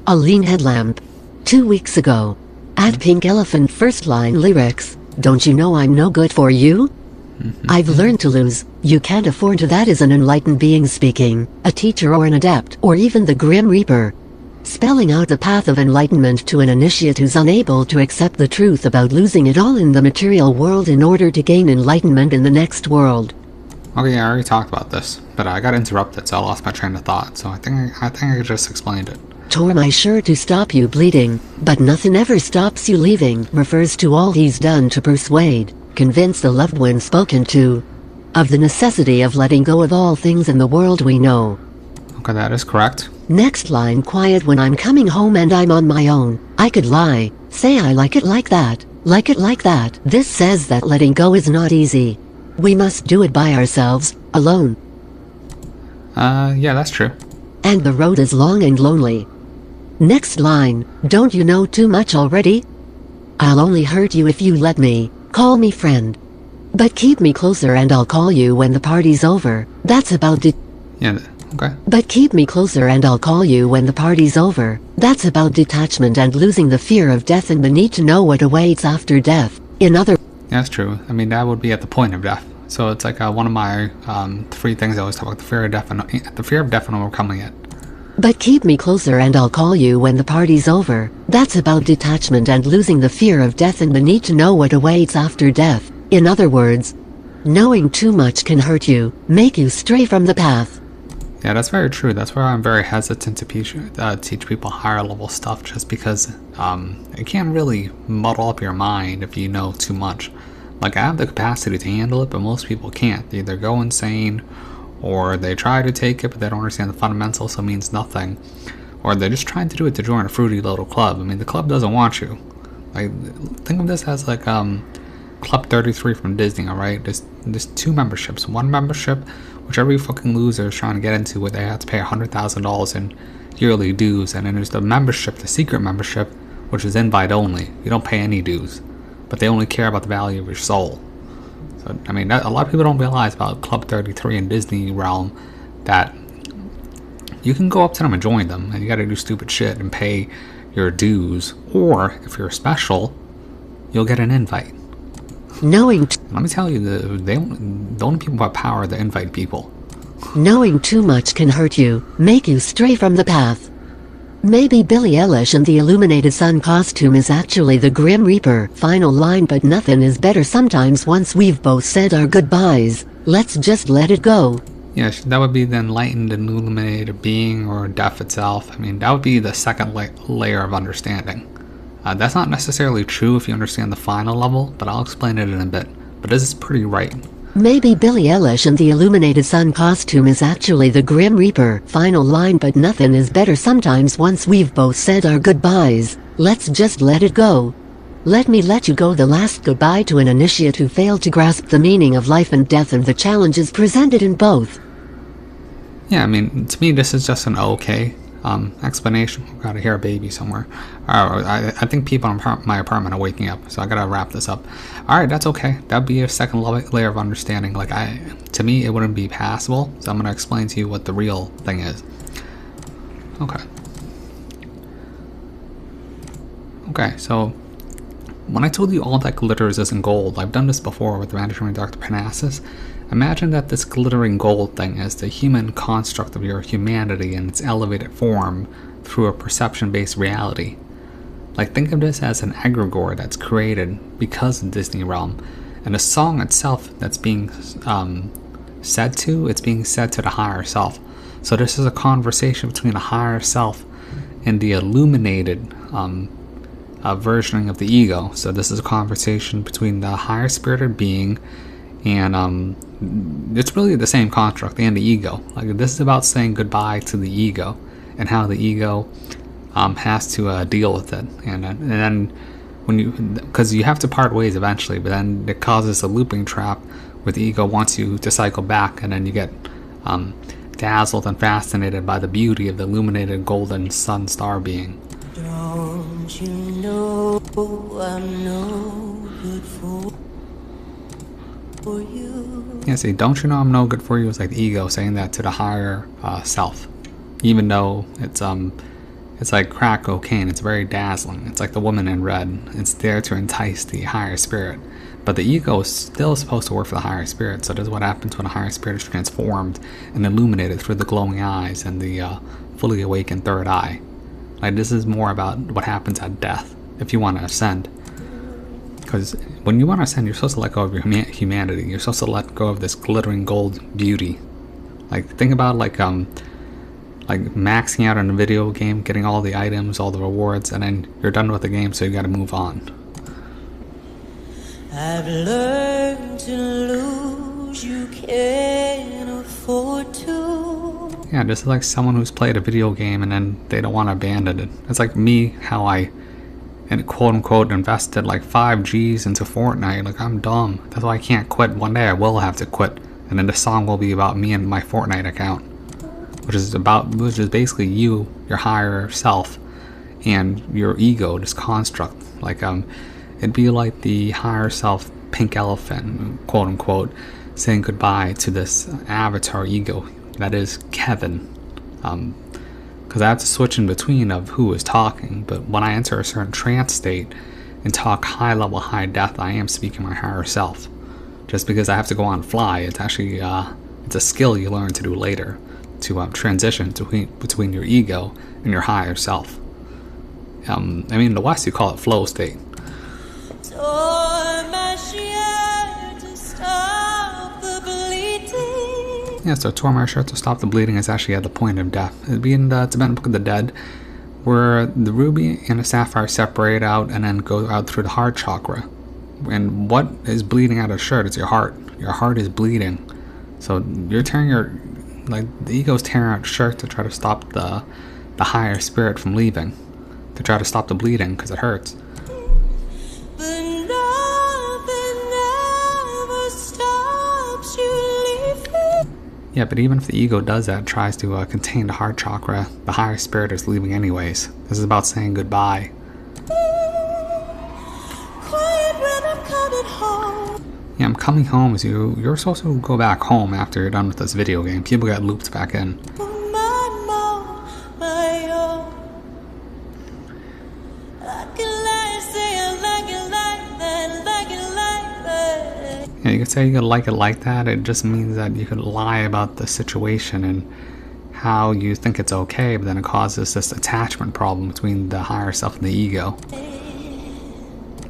A lean headlamp. 2 weeks ago. At Pink Elephant first line lyrics, don't you know I'm no good for you? I've learned to lose. You can't afford to. That is an enlightened being speaking, a teacher or an adept, or even the Grim Reaper. Spelling out the path of enlightenment to an initiate who's unable to accept the truth about losing it all in the material world in order to gain enlightenment in the next world. Okay, I already talked about this, but I got interrupted, so I lost my train of thought, so I think I just explained it. Tore my shirt to stop you bleeding, but nothing ever stops you leaving refers to all he's done to persuade, convince the loved one spoken to, of the necessity of letting go of all things in the world we know. Okay, that is correct. Next line, quiet when I'm coming home and I'm on my own. I could lie, say I like it like that, like it like that. This says that letting go is not easy. We must do it by ourselves, alone. Yeah, that's true. And the road is long and lonely. Next line, don't you know too much already? I'll only hurt you if you let me. Call me friend. But keep me closer and I'll call you when the party's over. That's about it. Yeah, okay. But keep me closer and I'll call you when the party's over. That's about detachment and losing the fear of death and the need to know what awaits after death. In other... That's true. I mean, that would be at the point of death. So it's like one of my 3 things I always talk about, the fear of death and overcoming it. But keep me closer and I'll call you when the party's over. That's about detachment and losing the fear of death and the need to know what awaits after death. In other words, knowing too much can hurt you, make you stray from the path. Yeah, that's very true. That's why I'm very hesitant to teach people higher level stuff, just because it can really muddle up your mind if you know too much. Like, I have the capacity to handle it, but most people can't. They either go insane, or they try to take it but they don't understand the fundamentals, so it means nothing, or they're just trying to do it to join a fruity little club. I mean, the club doesn't want you. Like, think of this as like Club 33 from Disney. Alright, there's 2 memberships. One membership which every fucking loser is trying to get into, where they have to pay $100,000 in yearly dues, and then there's the membership, the secret membership, which is invite only. You don't pay any dues, but they only care about the value of your soul. So, I mean, a lot of people don't realize about Club 33 in Disney realm, that you can go up to them and join them, and you gotta do stupid shit and pay your dues, or if you're special, you'll get an invite. Let me tell you, the only people who have power are the invite people. Knowing too much can hurt you, make you stray from the path. Maybe Billie Eilish and the Illuminated Sun costume is actually the Grim Reaper. Final line, but nothing is better sometimes once we've both said our goodbyes. Let's just let it go. Yeah, that would be the enlightened and illuminated being, or death itself. I mean, that would be the second layer of understanding. That's not necessarily true if you understand the final level, but I'll explain it in a bit. But this is pretty right. Maybe Billie Eilish and the Illuminated Sun costume is actually the Grim Reaper. Final line, but nothing is better sometimes once we've both said our goodbyes. Let's just let it go. Let me let you go, the last goodbye to an initiate who failed to grasp the meaning of life and death and the challenges presented in both. Yeah, I mean, to me this is just an okay explanation. I've got to hear a baby somewhere. I think people in my apartment are waking up, so I gotta wrap this up. Alright, that's okay. That'd be a second layer of understanding. Like, to me, it wouldn't be passable, so I'm gonna explain to you what the real thing is. Okay, so when I told you all that glitters isn't gold, I've done this before with the Mandatory Dr. Parnassus. Imagine that this glittering gold thing is the human construct of your humanity in its elevated form through a perception-based reality. Like, think of this as an egregore that's created because of Disney realm, and the song itself that's being said to, it's being said to the higher self. So this is a conversation between the higher self and the illuminated versioning of the ego. So this is a conversation between the higher spirited being and it's really the same construct and the ego. Like, this is about saying goodbye to the ego and how the ego has to deal with it, and then when you, because you have to part ways eventually, but then it causes a looping trap where the ego wants you to cycle back, and then you get dazzled and fascinated by the beauty of the illuminated golden sun star being. Don't you know I'm no good for you? Yeah, see, don't you know I'm no good for you? It's like the ego saying that to the higher self, even though it's like crack cocaine. It's very dazzling. It's like the woman in red. It's there to entice the higher spirit, but the ego is still supposed to work for the higher spirit. So this is what happens when a higher spirit is transformed and illuminated through the glowing eyes and the fully awakened third eye. Like, this is more about what happens at death if you want to ascend. Because when you want to ascend, you're supposed to let go of your humanity. You're supposed to let go of this glittering gold beauty. Like, think about like maxing out in a video game, getting all the items, all the rewards, and then you're done with the game, so you got to move on. I've learned to lose, you can't afford to. Yeah, this is like someone who's played a video game and then they don't want to abandon it. It's like me, how I, and quote unquote, invested like 5 G's into Fortnite. Like, I'm dumb. That's why I can't quit. One day I will have to quit, and then the song will be about me and my Fortnite account, which is basically you, your higher self, and your ego, this construct. Like, it'd be like the higher self, pink elephant, quote unquote, saying goodbye to this avatar ego that is Kevin. Because I have to switch in between of who is talking, but when I enter a certain trance state and talk high level, high depth, I am speaking my higher self. Just because I have to go on fly, it's actually it's a skill you learn to do later, to transition between your ego and your higher self. I mean, in the West, you call it flow state. Yeah, so tore my shirt to stop the bleeding is actually at the point of death. It'd be in the Tibetan Book of the Dead, where the ruby and the sapphire separate out and then go out through the heart chakra. And what is bleeding out of the shirt is your heart. Your heart is bleeding. So you're tearing the ego's tearing out the shirt to try to stop the higher spirit from leaving. To try to stop the bleeding because it hurts. Yeah, but even if the ego does that, tries to contain the heart chakra, the higher spirit is leaving anyways. This is about saying goodbye. Yeah, I'm coming home as you're supposed to go back home after you're done with this video game. People get looped back in. Yeah, you could say you could like it like that. It just means that you could lie about the situation and how you think it's okay, but then it causes this attachment problem between the higher self and the ego.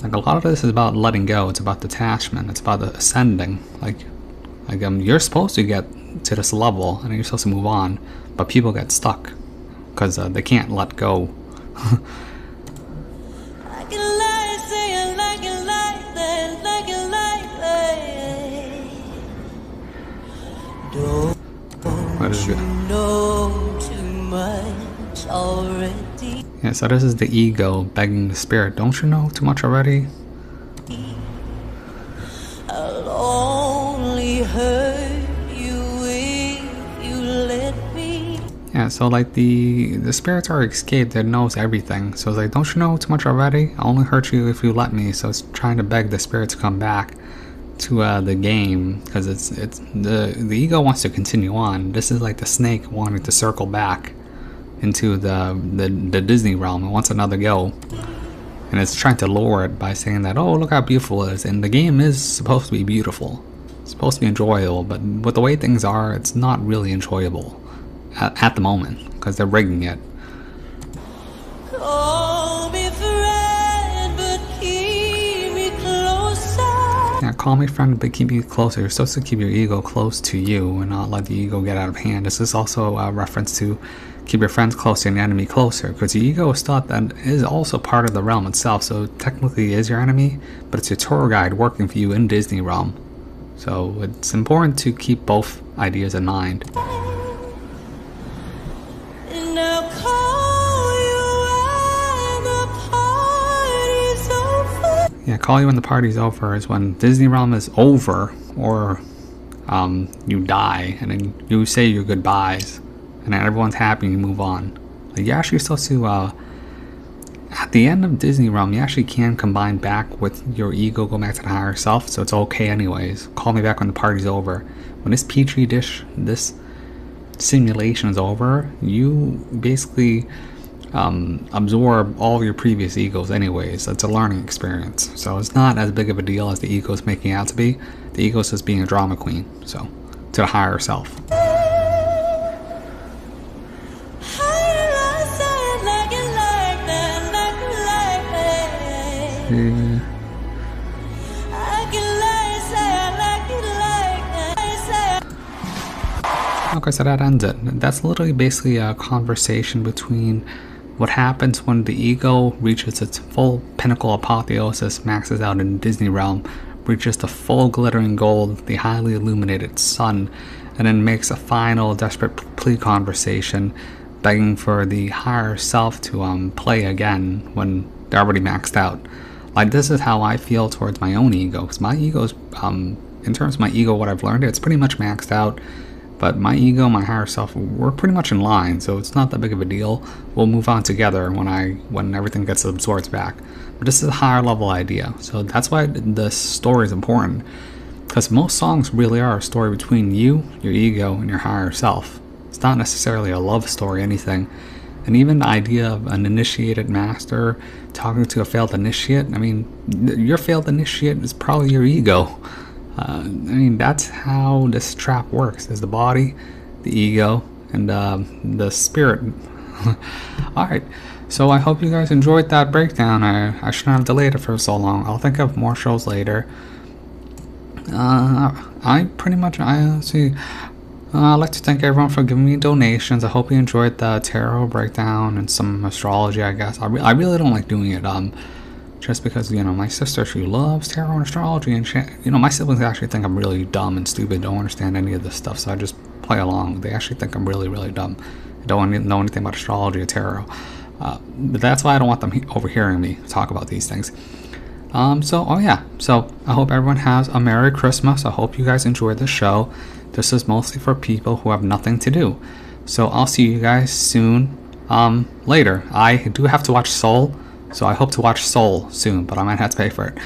Like, a lot of this is about letting go. It's about detachment. It's about ascending. You're supposed to get to this level and you're supposed to move on, but people get stuck because they can't let go. What is it? Yeah, so this is the ego begging the spirit. Don't you know too much already? I'll only hurt you if you let me. Yeah, so like the spirits are escaped. It knows everything. So it's like, don't you know too much already? I'll only hurt you if you let me. So it's trying to beg the spirit to come back to the game, because it's the ego wants to continue on. This is like the snake wanting to circle back into the Disney realm. It wants another go, and it's trying to lure it by saying that, oh, look how beautiful it is. And the game is supposed to be beautiful, it's supposed to be enjoyable, but with the way things are, it's not really enjoyable at the moment because they're rigging it. Yeah, call me friend, but keep you closer. You're supposed to keep your ego close to you and not let the ego get out of hand. This is also a reference to keep your friends closer and your enemy closer, because your ego is thought that is also part of the realm itself. So technically it is your enemy, but it's your tour guide working for you in Disney realm. So it's important to keep both ideas in mind. Yeah, call you when the party's over is when Disney realm is over, or you die, and then you say your goodbyes, and then everyone's happy and you move on. Like, you're actually supposed to, at the end of Disney realm, you actually can combine back with your ego, go back to the higher self, so it's okay anyways. Call me back when the party's over. When this petri dish, this simulation is over, you basically absorb all of your previous egos anyways. It's a learning experience, so it's not as big of a deal as the ego is making it out to be. The ego is just being a drama queen, so to the higher self. Okay, so that ends it. That's literally basically a conversation between what happens when the ego reaches its full pinnacle apotheosis, maxes out in Disney realm, reaches the full glittering gold, the highly illuminated sun, and then makes a final desperate plea conversation, begging for the higher self to play again when they're already maxed out. Like, this is how I feel towards my own ego, because my ego's, in terms of my ego, what I've learned, it's pretty much maxed out. But my ego, my higher self, we're pretty much in line, so it's not that big of a deal. We'll move on together when everything gets absorbed back. But this is a higher level idea, so that's why the story is important. Because most songs really are a story between you, your ego, and your higher self. It's not necessarily a love story, anything. And even the idea of an initiated master talking to a failed initiate, I mean, your failed initiate is probably your ego. I mean, that's how this trap works, is the body, the ego, and the spirit. Alright, so I hope you guys enjoyed that breakdown. I shouldn't have delayed it for so long. I'll think of more shows later. I'd like to thank everyone for giving me donations. I hope you enjoyed the tarot breakdown and some astrology, I guess. I really don't like doing it, just because, you know, my sister, she loves tarot and astrology, and she, you know, my siblings actually think I'm really dumb and stupid, don't understand any of this stuff, so I just play along. They actually think I'm really, really dumb. I don't know anything about astrology or tarot. But that's why I don't want them overhearing me talk about these things. So I hope everyone has a Merry Christmas. I hope you guys enjoyed the show. This is mostly for people who have nothing to do. So I'll see you guys soon, later. I do have to watch Soul, so I hope to watch Soul soon, but I might have to pay for it.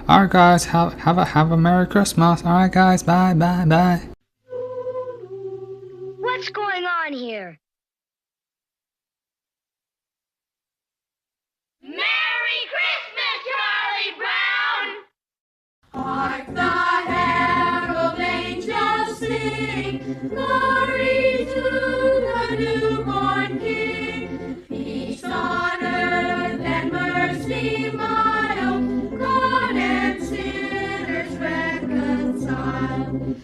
Alright guys, have a Merry Christmas. Alright guys, bye. What's going on here? Merry Christmas, Charlie Brown! Hark the herald angels sing, glory to the newborn King. Peace on earth and mercy mild, God and sinners reconciled.